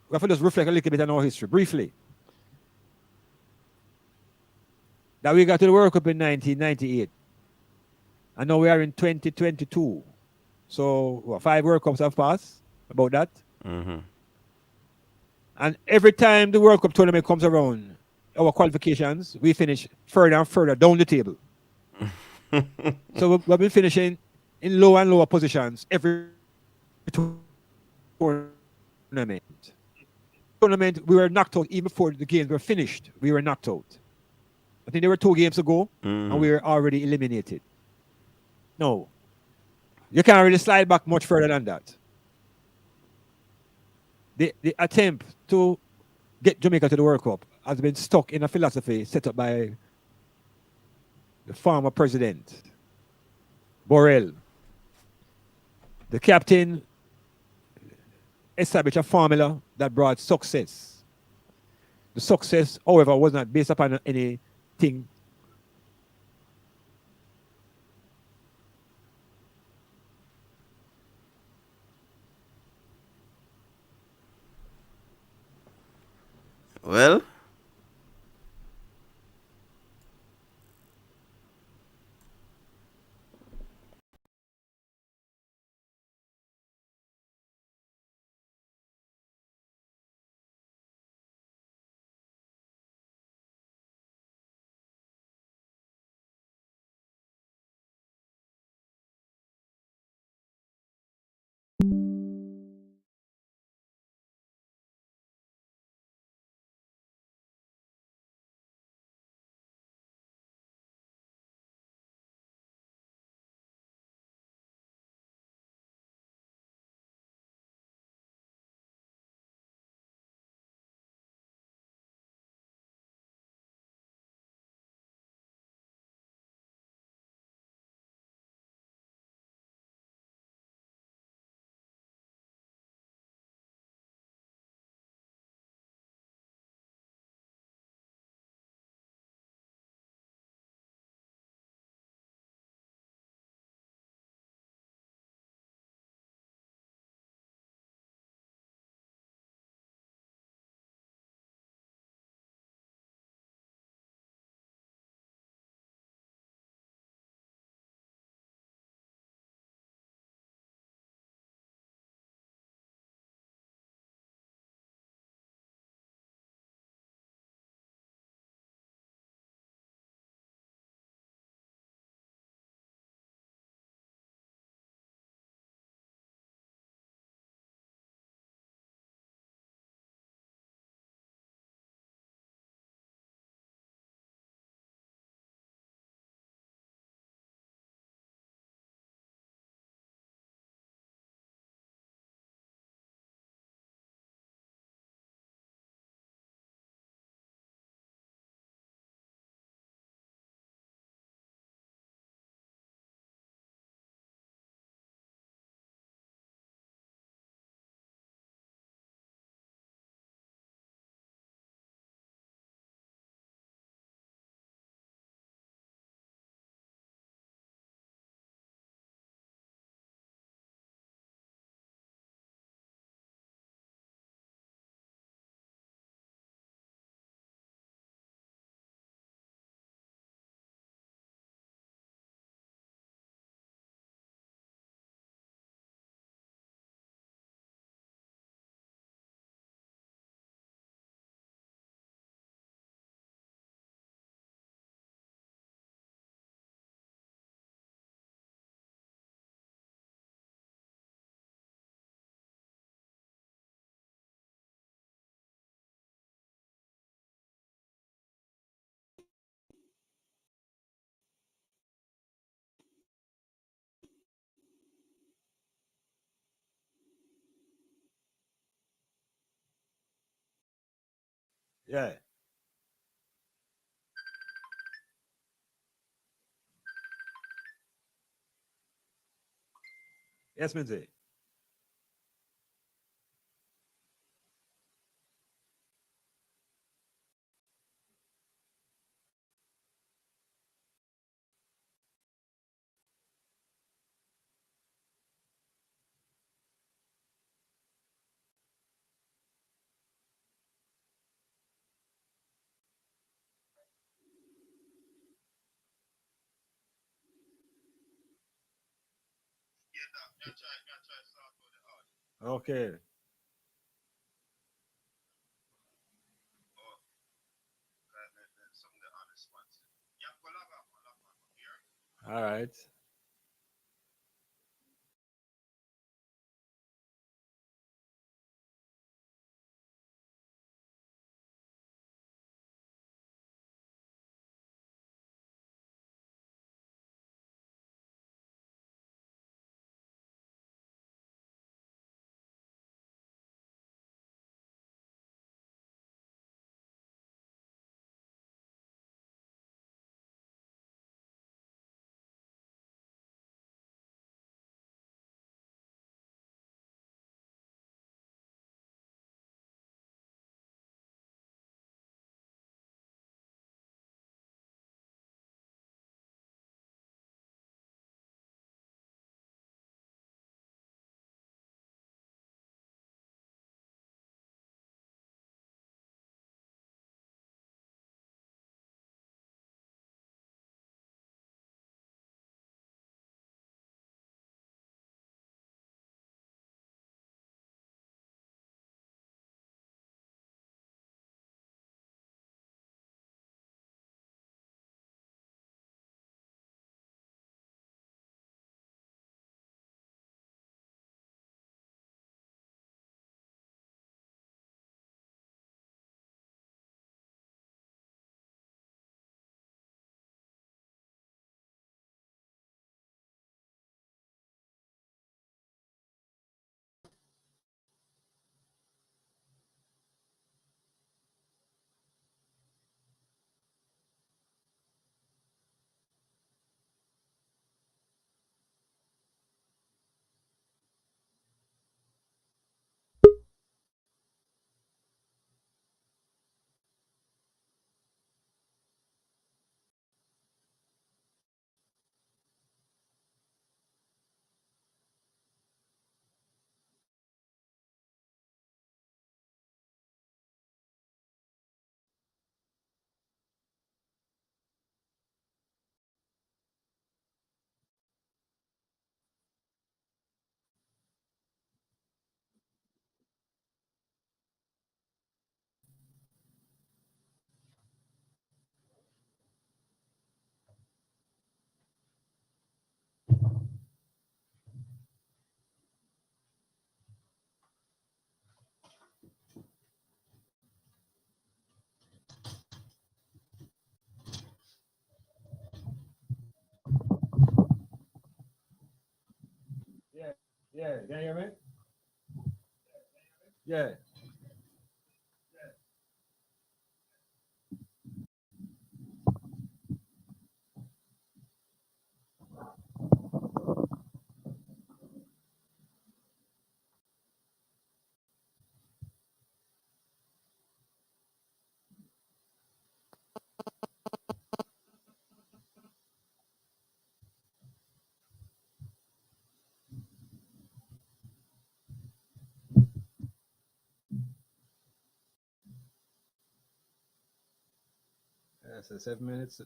we have to just reflect a little bit on our history briefly. That we got to the World Cup in 1998, and now we are in 2022. So 5 World Cups have passed about that. Mm-hmm. And every time the World Cup tournament comes around, our qualifications, we finish further and further down the table. So we've been finishing in lower and lower positions every tournament. Tournament, we were knocked out even before the games were finished. We were knocked out. I think there were 2 games to go, and we were already eliminated. No, you can't really slide back much further than that. The attempt to get Jamaica to the World Cup has been stuck in a philosophy set up by the former president, Borrell. The captain established a formula that brought success. The success, however, was not based upon anything. Well, Yeah. Yes, Minzy. Okay. All right. Yeah. Yeah. Can you hear me? Yeah. So 7 minutes.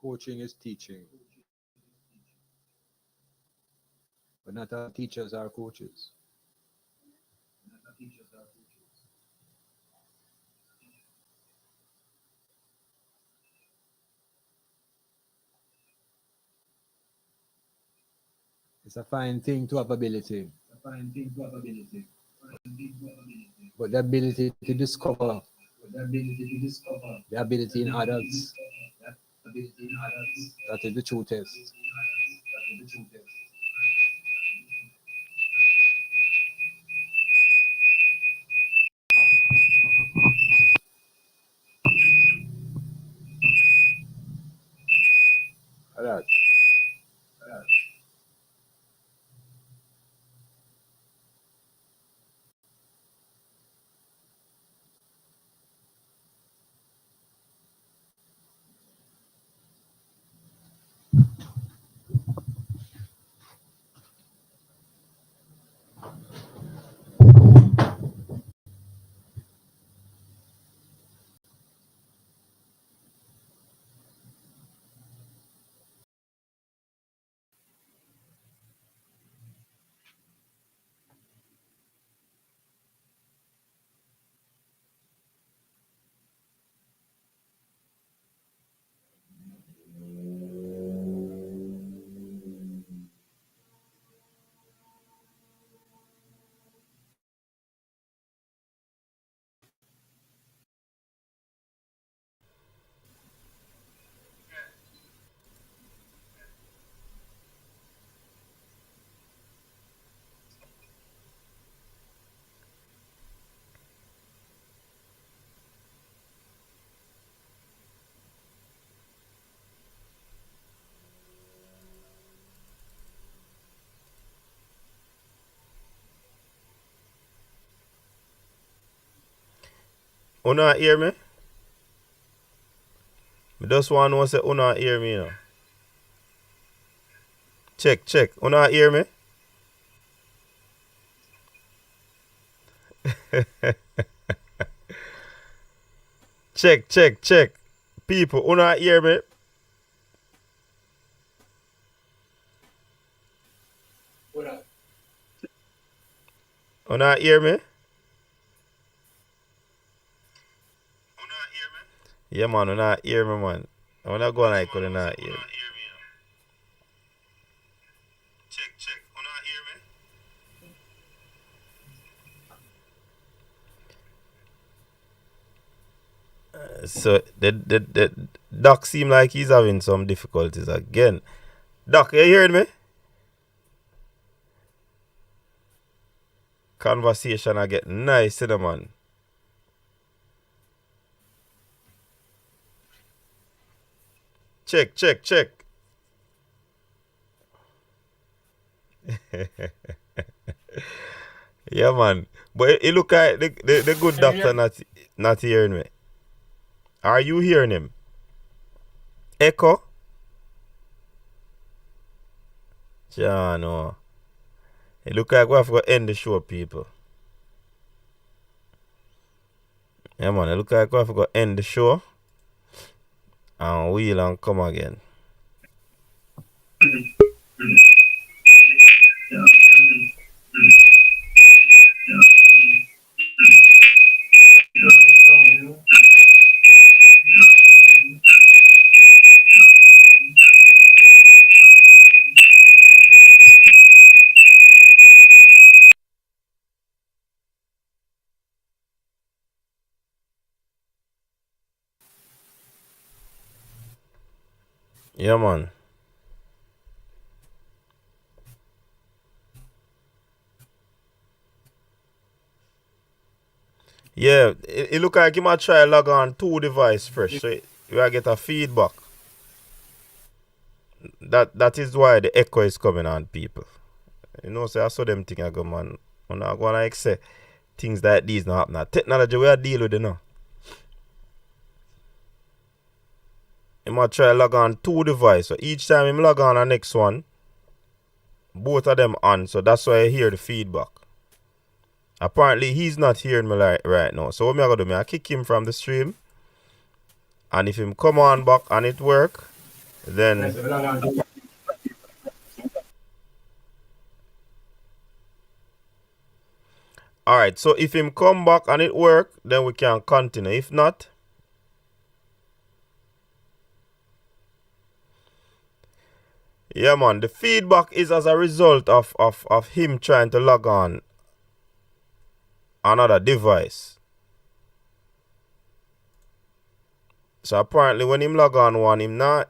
Coaching is teaching, but not all teachers are coaches. It's a fine thing to have ability, but the ability to discover the ability in others, that is the true test. All right. Una hear me? Me just want to know say una hear me, you know. Check, check. Una hear me? Check, check, check. People, una hear me? Una hear me? Yeah, man, una hear me, man. I wanna go like una hear me. Check, check. Una hear me? So the Doc seem like he's having some difficulties again. Doc, you hearing me? Conversation I get nice, you know, man. Check, check, check. Yeah, man. But it look like the good doctor not hearing me. Are you hearing him? Echo? Yeah, no. It look like we have to end the show, people. Yeah, man. It look like we have to end the show. And we'll come again. Yeah, man. Yeah, it look like you might try log on two device first, so you will get a feedback. That is why the echo is coming on, people. You know, so I saw them thing I go, man. I'm not gonna like say things like these not happen. Technology we are deal with, you know. You might try log on two device. So each time you log on the next one, both of them on. So that's why I hear the feedback. Apparently he's not hearing me right now. So what me I gonna do? I kick him from the stream. And if him come on back and it work, then alright, so if him come back and it work, then we can continue. If not, yeah, man, the feedback is as a result of him trying to log on another device. So apparently when him log on one,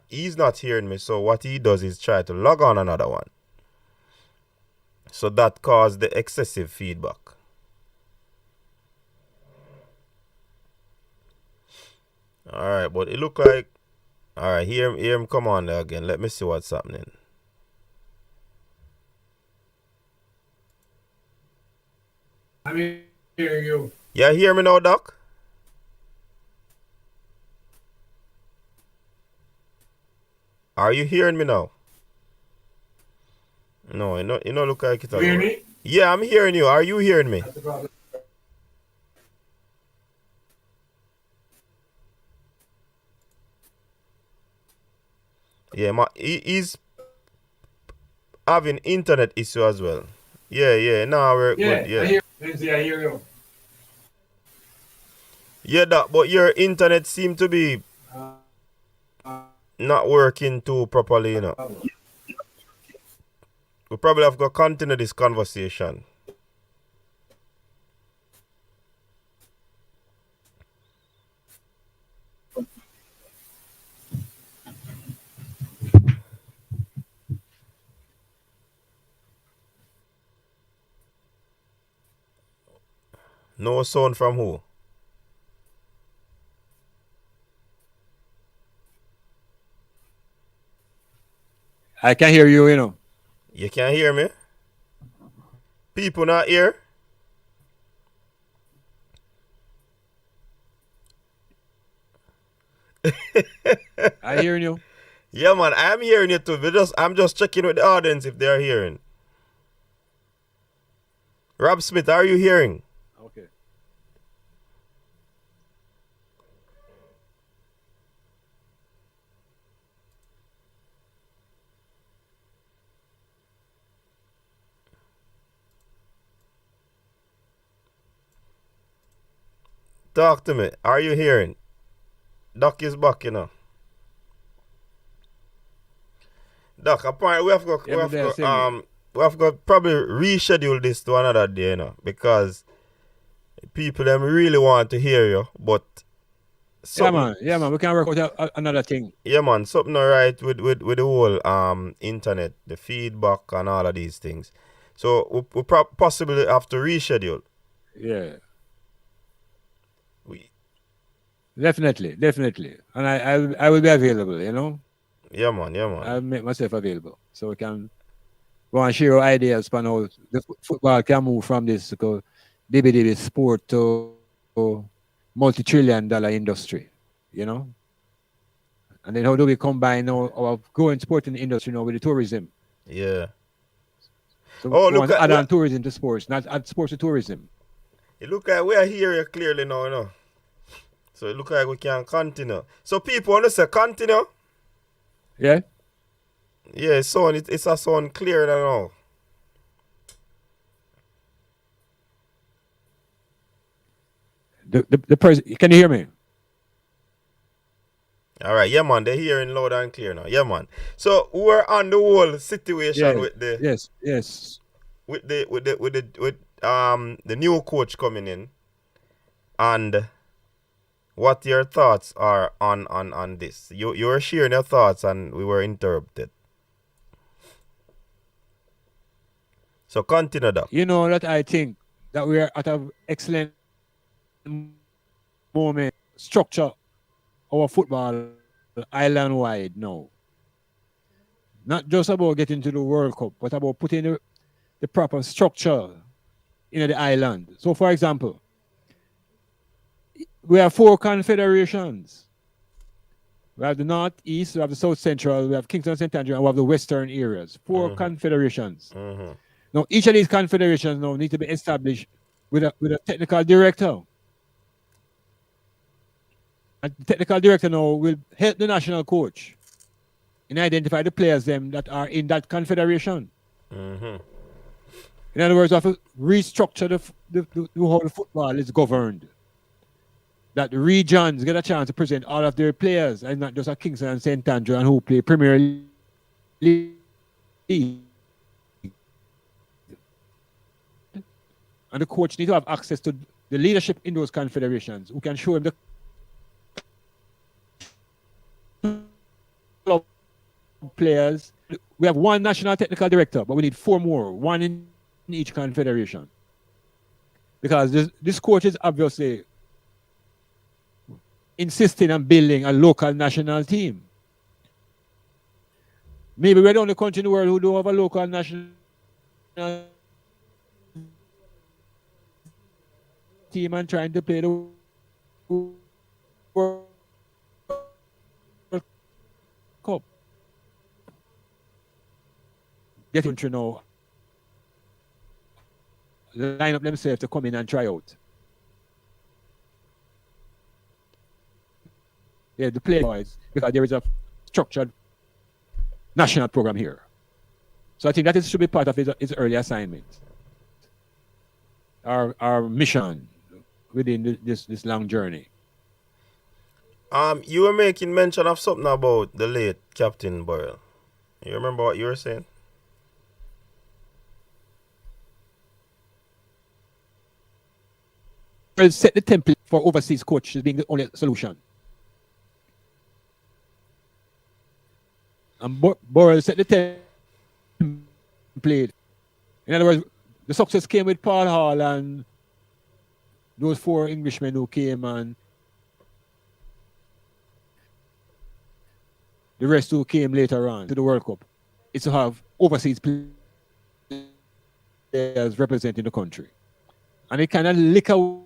he's not hearing me. So what he does is try to log on another one. So that caused the excessive feedback. Alright, but it look like alright, hear him come on there again. Let me see what's happening. I'm hearing you. Yeah, hear me now, Doc? Are you hearing me now? No, you know look like it. You hear me? Yeah, I'm hearing you. Are you hearing me? That's the problem. Yeah, he's having internet issue as well. Yeah, now we're Yeah, good. Yeah. I hear Lindsay, I hear you. Yeah, Doc, but your internet seem to be Uh, not working too properly, you know. We probably have to continue this conversation. No sound from who? I can hear you, you know. You can hear me? People not here? I hearing you. Yeah, man, I'm hearing you too. I'm just checking with the audience if they are hearing. Rob Smith, are you hearing? Okay. Talk to me. Are you hearing? Doc is back, you know. Doc, apparently Yeah, me there, same here. we have got probably reschedule this to another day, you know, because people them really want to hear you, but something Yeah, man. We can work out another thing. yeah man, something alright with the whole internet, the feedback and all of these things. So we possibly have to reschedule. Yeah, We, definitely. And I will be available, you know. yeah man, yeah man. I'll make myself available. So we can go and share our ideas on how the football can move from this DBDB sport to multi-trillion-dollar industry, you know. And then how do we combine our growing sporting industry now with the tourism? Yeah. So Oh we look want to at add on tourism to sports, not add sports to tourism. it look like we are hearing you clearly now, you know. So it look like we can continue. So people want to say continue. Yeah? Yeah, it's a sound clear now. The person, can you hear me? All right, yeah, man. They're hearing loud and clear now. Yeah, man. So we're on the whole situation Yeah. with the Yes. the new coach coming in, and what your thoughts are on this. You were sharing your thoughts, and we were interrupted. So continue, Doc. You know that I think that we are at an excellent moment. Structure our football island wide now. Not just about getting to the World Cup, but about putting the proper structure in the island. So, for example, we have 4 confederations. We have the North, East, we have the South Central, we have Kingston, St. Andrew, and we have the Western areas. 4 confederations. Mm-hmm. Now, each of these confederations now need to be established with a technical director. And the technical director now will help the national coach and identify the players them that are in that confederation. Mm-hmm. In other words, we have to restructure how the football is governed. That the regions get a chance to present all of their players, and not just a Kingston and St. Andrew and who play Premier League. And the coach need to have access to the leadership in those confederations who can show him the players. We have 1 national technical director, but we need 4 more, 1 in each confederation. Because this coach is obviously insisting on building a local national team. Maybe we're the only country in the world who don't have a local national team and trying to play the World Cup. Get country now line up themselves to come in and try out. Yeah, the players, because there is a structured national program here. So I think that should be part of his early assignment. Our mission within this long journey. You were making mention of something about the late Captain Boyle. You remember what you were saying? Well, set the template for overseas coaches being the only solution. And Boyle set the template. In other words, the success came with Paul Hall and those 4 Englishmen who came, and the rest who came later on to the World Cup. It's to have overseas players representing the country. And it kind of lick away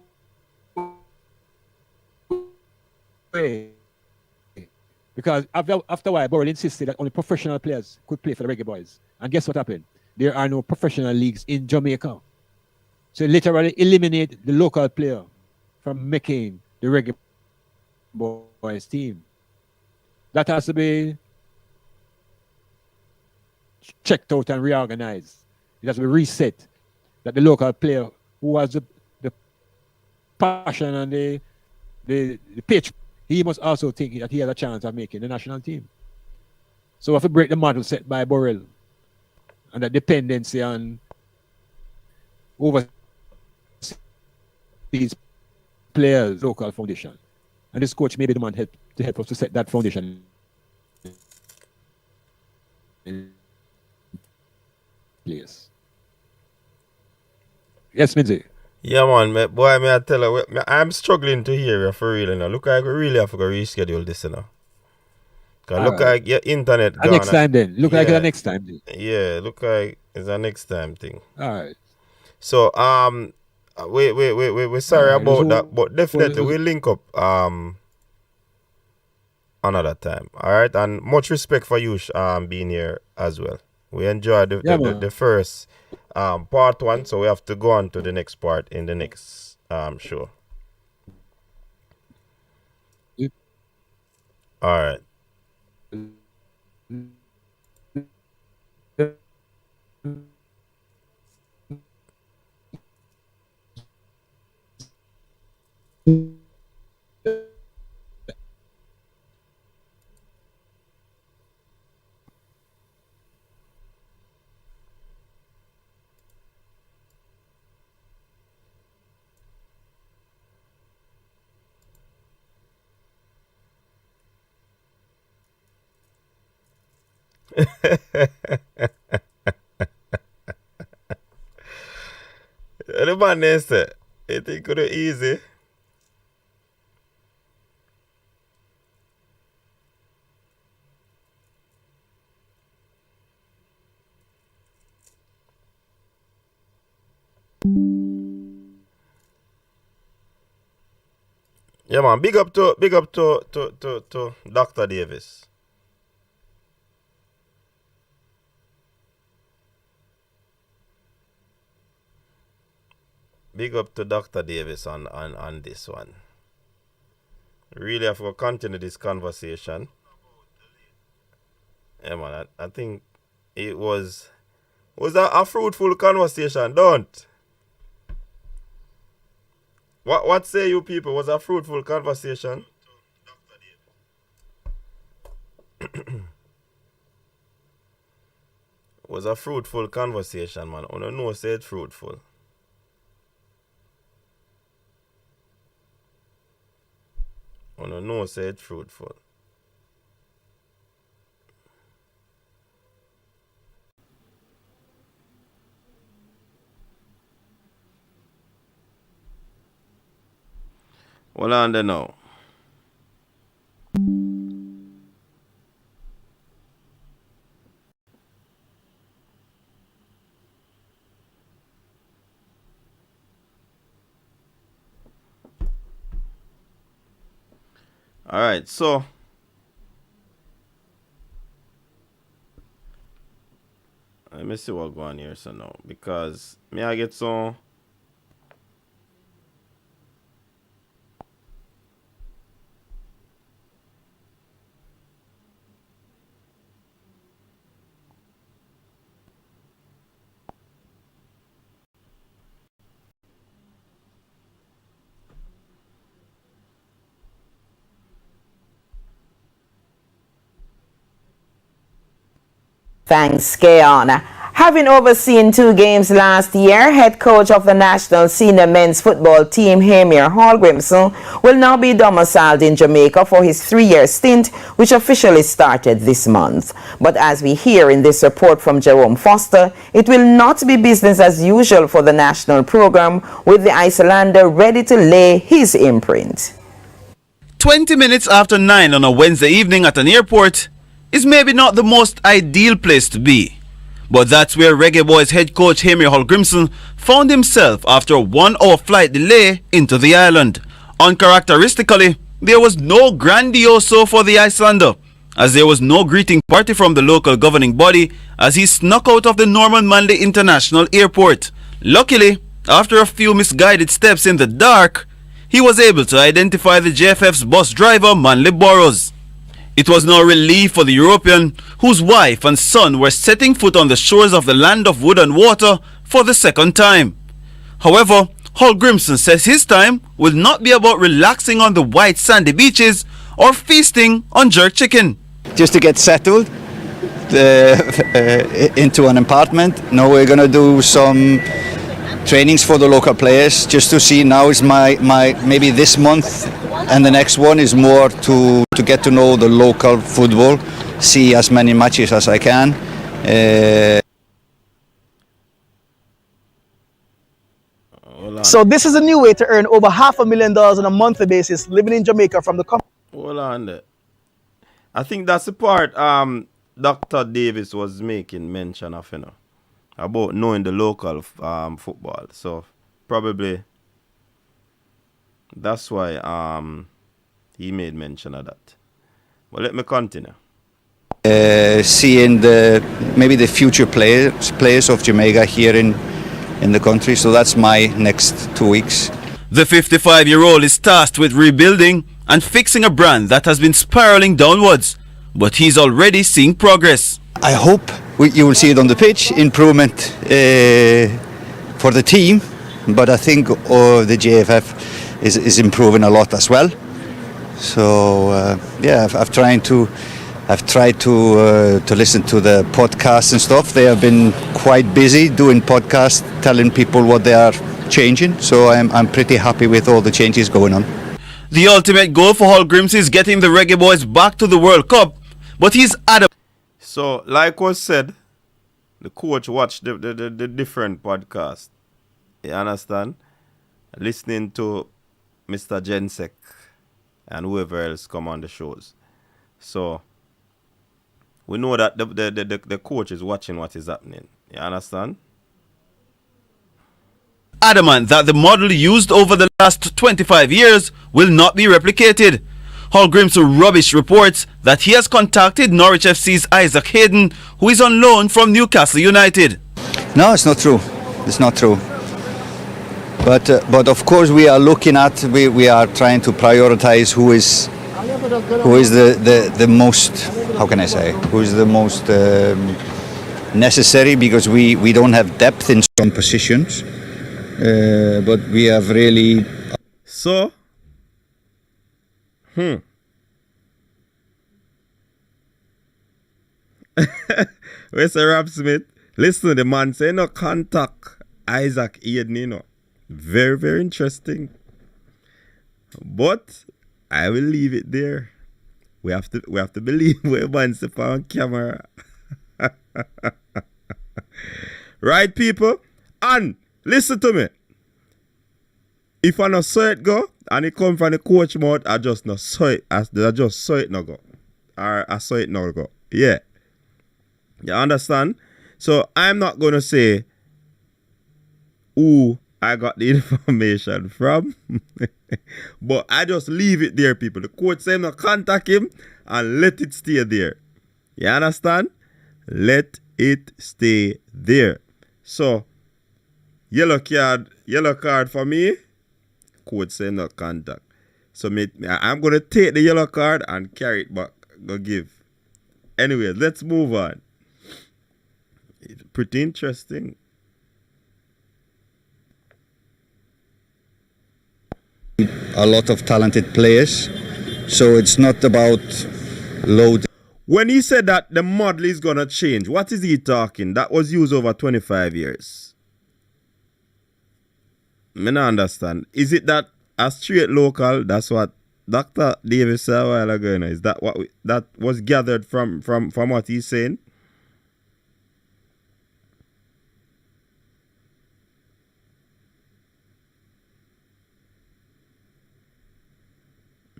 Because after a while, Burrell insisted that only professional players could play for the Reggae Boys. And guess what happened? There are no professional leagues in Jamaica. So it literally eliminate the local player from making the Reggae Boys team. That has to be checked out and reorganized. It has to be reset. That the local player who has the passion and the pitch, he must also think that he has a chance of making the national team. So we have to break the model set by Burrell and the dependency on overseas players, local foundation. And this coach may be the man to help us to set that foundation in place. Yes, Minzy. Yeah, man. Boy, may I tell you, I'm struggling to hear you for real. You know. Look like we really have to go reschedule this, you know. Cause look like your internet gone. Next time then. Look like the next time then. Yeah, look like it's a next time thing. All right. So, we're sorry about that, but definitely we'll link up another time. All right, and much respect for you being here as well. We enjoyed the first part one, so we have to go on to the next part in the next show. All right. The man is it think it easy. Yeah, man. Big up to Dr. Davis. Big up to Dr. Davis on this one. Really have to continue this conversation. Yeah, man. I think it was a fruitful conversation, don't? What say you people? Was a fruitful conversation? Was a fruitful conversation, man. I don't know say it fruitful. I don't know say it fruitful. Well, on there now. All right, so let me see what go on here so now, because me I get some. Thanks, Keon. Having overseen 2 games last year, head coach of the national senior men's football team, Hamir Hall-Grimson, will now be domiciled in Jamaica for his 3-year stint, which officially started this month. But as we hear in this report from Jerome Foster, it will not be business as usual for the national program, with the Icelander ready to lay his imprint. 20 minutes after 9 on a Wednesday evening at an airport is maybe not the most ideal place to be. But that's where Reggae Boys head coach Hamir Hall-Grimson found himself after a 1-hour flight delay into the island. Uncharacteristically, there was no grandioso for the Icelander, as there was no greeting party from the local governing body as he snuck out of the Norman Manley International Airport. Luckily, after a few misguided steps in the dark, he was able to identify the JFF's bus driver, Manley Burrows. It was no relief for the European, whose wife and son were setting foot on the shores of the land of wood and water for the second time. However, Hall Grimson says his time will not be about relaxing on the white sandy beaches or feasting on jerk chicken. Just to get settled into an apartment. Now we're going to do some trainings for the local players, just to see. Now is my maybe this month and the next one is more to get to know the local football, see as many matches as I can. So this is a new way to earn over $500,000 on a monthly basis living in Jamaica from the company. Hold on there. I think that's the part Dr. Davis was making mention of, about knowing the local football. So probably that's why he made mention of that. But let me continue. Seeing maybe the future players of Jamaica here in the country. So that's my next 2 weeks. The 55-year-old is tasked with rebuilding and fixing a brand that has been spiraling downwards, but he's already seeing progress. I hope you will see it on the pitch, improvement for the team, but I think the JFF is improving a lot as well. So I've tried to listen to the podcasts and stuff. They have been quite busy doing podcasts, telling people what they are changing. So I'm pretty happy with all the changes going on. The ultimate goal for Hall Grimson is getting the Reggae Boys back to the World Cup, but he's adamant. So, like was said, the coach watched the different podcasts. You understand? Listening to Mr. Jensek and whoever else come on the shows. So, we know that the coach is watching what is happening. You understand? Adamant that the model used over the last 25 years will not be replicated. Hall Grimson rubbish reports that he has contacted Norwich FC's Isaac Hayden, who is on loan from Newcastle United. No, it's not true. It's not true. But of course we are looking at, we are trying to prioritize who is the most, how can I say, who is the most necessary, because we don't have depth in some positions, but we have really. So, where's the Rob Smith? Listen, the man say no contact Isaac Hayden, Very, very interesting. But I will leave it there. We have to believe what man say on camera. Right, people? And listen to me. If I not saw it go, and it come from the coach mouth, I just not saw it. I just saw it not go. Or I saw it not go. Yeah. You understand? So I'm not gonna say who I got the information from. But I just leave it there, people. The coach say not contact him and let it stay there. You understand? Let it stay there. So yellow card for me. Coach say not contact. So I'm gonna take the yellow card and carry it back. Go give. Anyway, let's move on. It's pretty interesting. A lot of talented players, so it's not about load. When he said that the model is gonna change, what is he talking? That was used over 25 years. I don't understand. Is it that a straight local? That's what Dr. Davis said a while ago. Is that what that was gathered from what he's saying?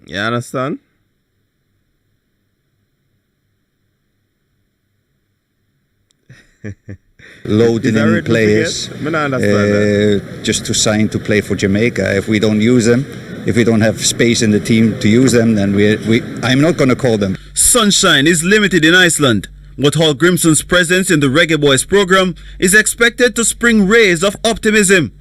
You understand? Loading in players I understand just to sign to play for Jamaica. If we don't use them, if we don't have space in the team to use them, then I'm not going to call them. Sunshine is limited in Iceland, but Hall Grimson's presence in the Reggae Boys program is expected to spring rays of optimism.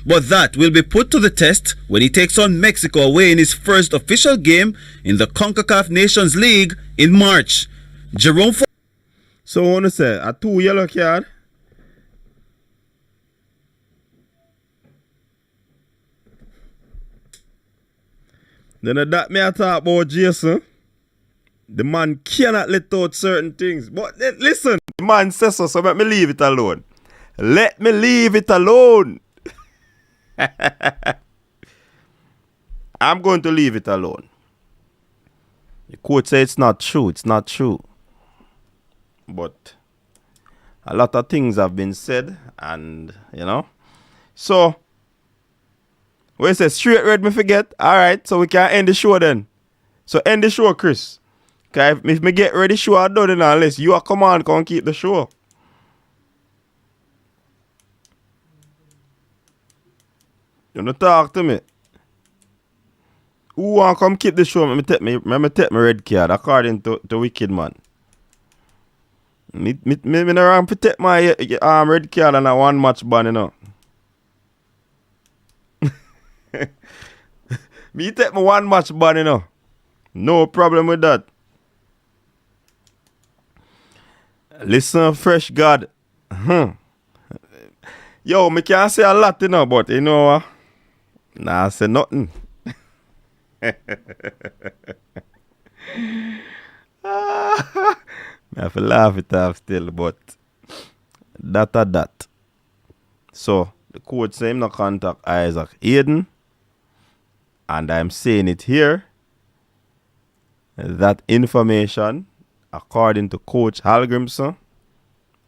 But that will be put to the test when he takes on Mexico away in his first official game in the CONCACAF Nations League in March. Jerome. So I want to say, a 2 yellow card. Then that me I talk about Jason. The man cannot let out certain things. But listen, the man says so let me leave it alone. Let me leave it alone. I'm going to leave it alone. The coach said it's not true. It's not true. But a lot of things have been said, and So, when you say straight red, me forget. Alright, so we can end the show then. So end the show, Chris. Okay, if me get ready, show I done it unless you are come on, come keep the show. You don't talk to me. Who want come keep the show? Let me take my red card according to Wicked Man. Me no wrong to take my red card and a 1 match ban, Me take my 1 match ban, No problem with that. Listen, Fresh God. Yo, me can't say a lot, but you know what? Nah, I say nothing. I have to laugh it off still, but that. So, the coach say him not contact Isaac Hayden, and I'm saying it here. That information, according to Coach Hallgrimson,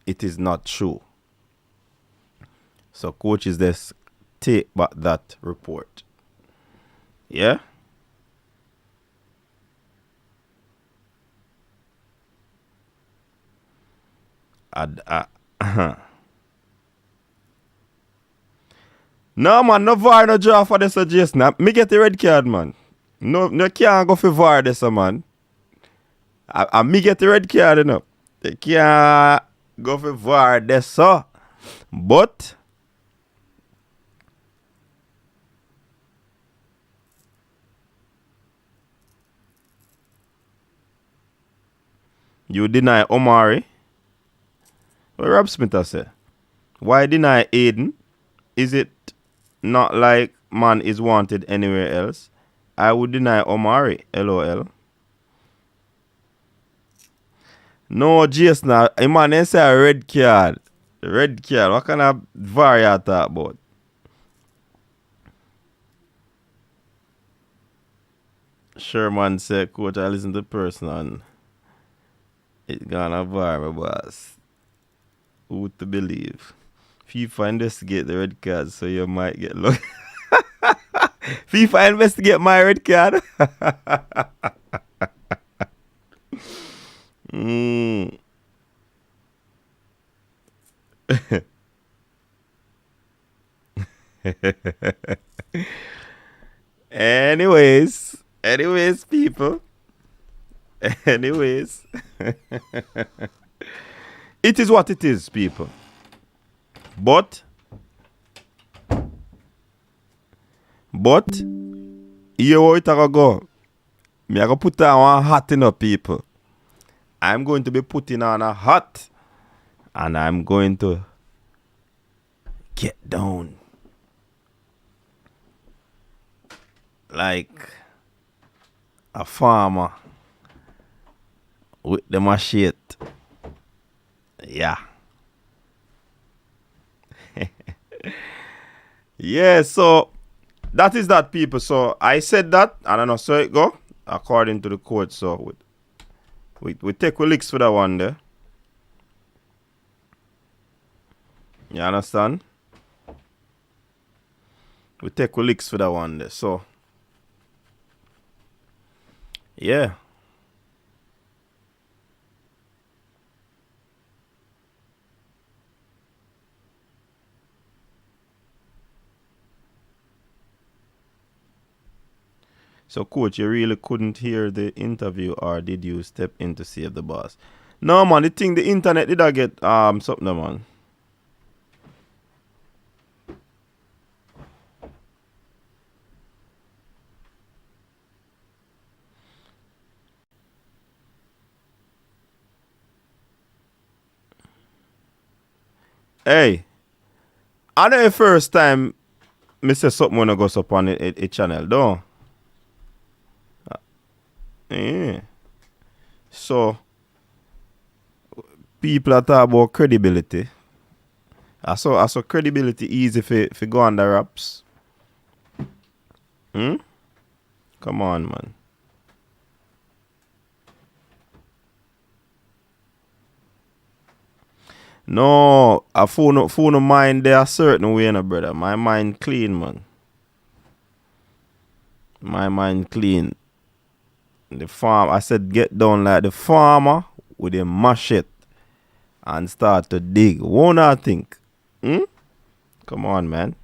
it is not true. So, coaches just take back that report. Yeah? No, man, no VAR, no draw for this suggestion. Me get the red card, man. No can't go for VAR this, man. I me get the red card, They can't go for VAR this, so. But you deny Omari. What Rob Smith has said. Why deny Aiden? Is it not like man is wanted anywhere else? I would deny Omari. LOL. No, Jason. A man ain't say a red card. Red card. What kind of VAR you talk about? Sherman said, Coach, I listen to the person and it's gonna VAR, my boss. Who to believe? FIFA investigate the red card, so you might get lucky. FIFA investigate my red card. Anyways, people. Anyways. It is what it is, people. But here what it go. Me I go put on one hat in people. I'm going to be putting on a hat. And I'm going to get down. Like a farmer with the machete. Yeah. Yeah, so that is that, people. So I said that, and I know so it go according to the court. So we take licks for that one there. You understand? We take licks for that one there. So yeah. So, coach, you really couldn't hear the interview, or did you step in to save the boss? No, man, the internet did I get something, man. Hey, I know the first time me say something when I goes up on a channel, though. Yeah. So, people are talking about credibility. I saw credibility easy for go on the raps. Come on, man. No, I phone mind there a certain way, no, brother. My mind clean, man. My mind clean. The farm, I said get down like the farmer with a machete and start to dig. Won't I think? Come on, man.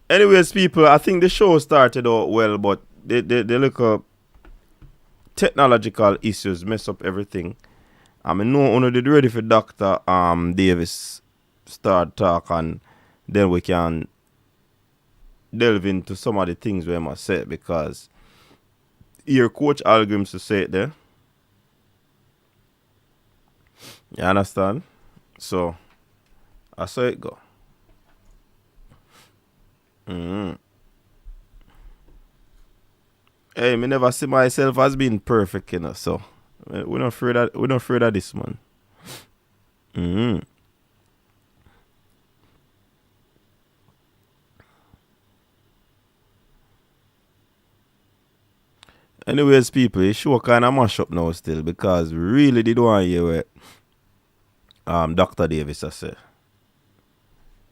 Anyways, people, I think the show started out well, but the little technological issues mess up everything. I mean, no one did ready for Dr. Davis start talk, and then we can delve into some of the things we must say, because your coach Algrims to say it there. You understand? So I saw it go. Hey, me never see myself as being perfect, you know. So we're not afraid of this, man. Anyways, people, the show kind of mash up now still, because we really did want to hear what Dr. Davis has said.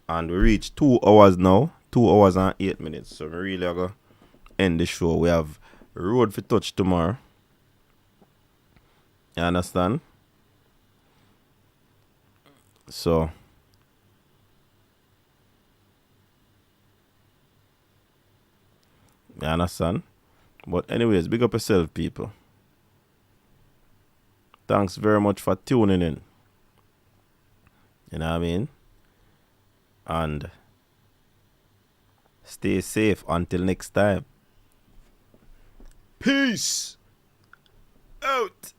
And we reached 2 hours now, 2 hours and 8 minutes. So we really are going to end the show. We have road for touch tomorrow. You understand? So you understand? But anyways, big up yourself, people. Thanks very much for tuning in. You know what I mean? And stay safe until next time. Peace out.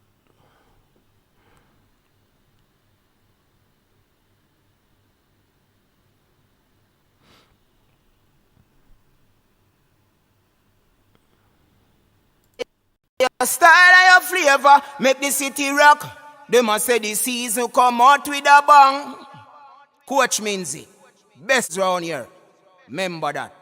Your style and your flavor make the city rock. They must say the season come out with a bang. Coach Minzy, best round here. Remember that.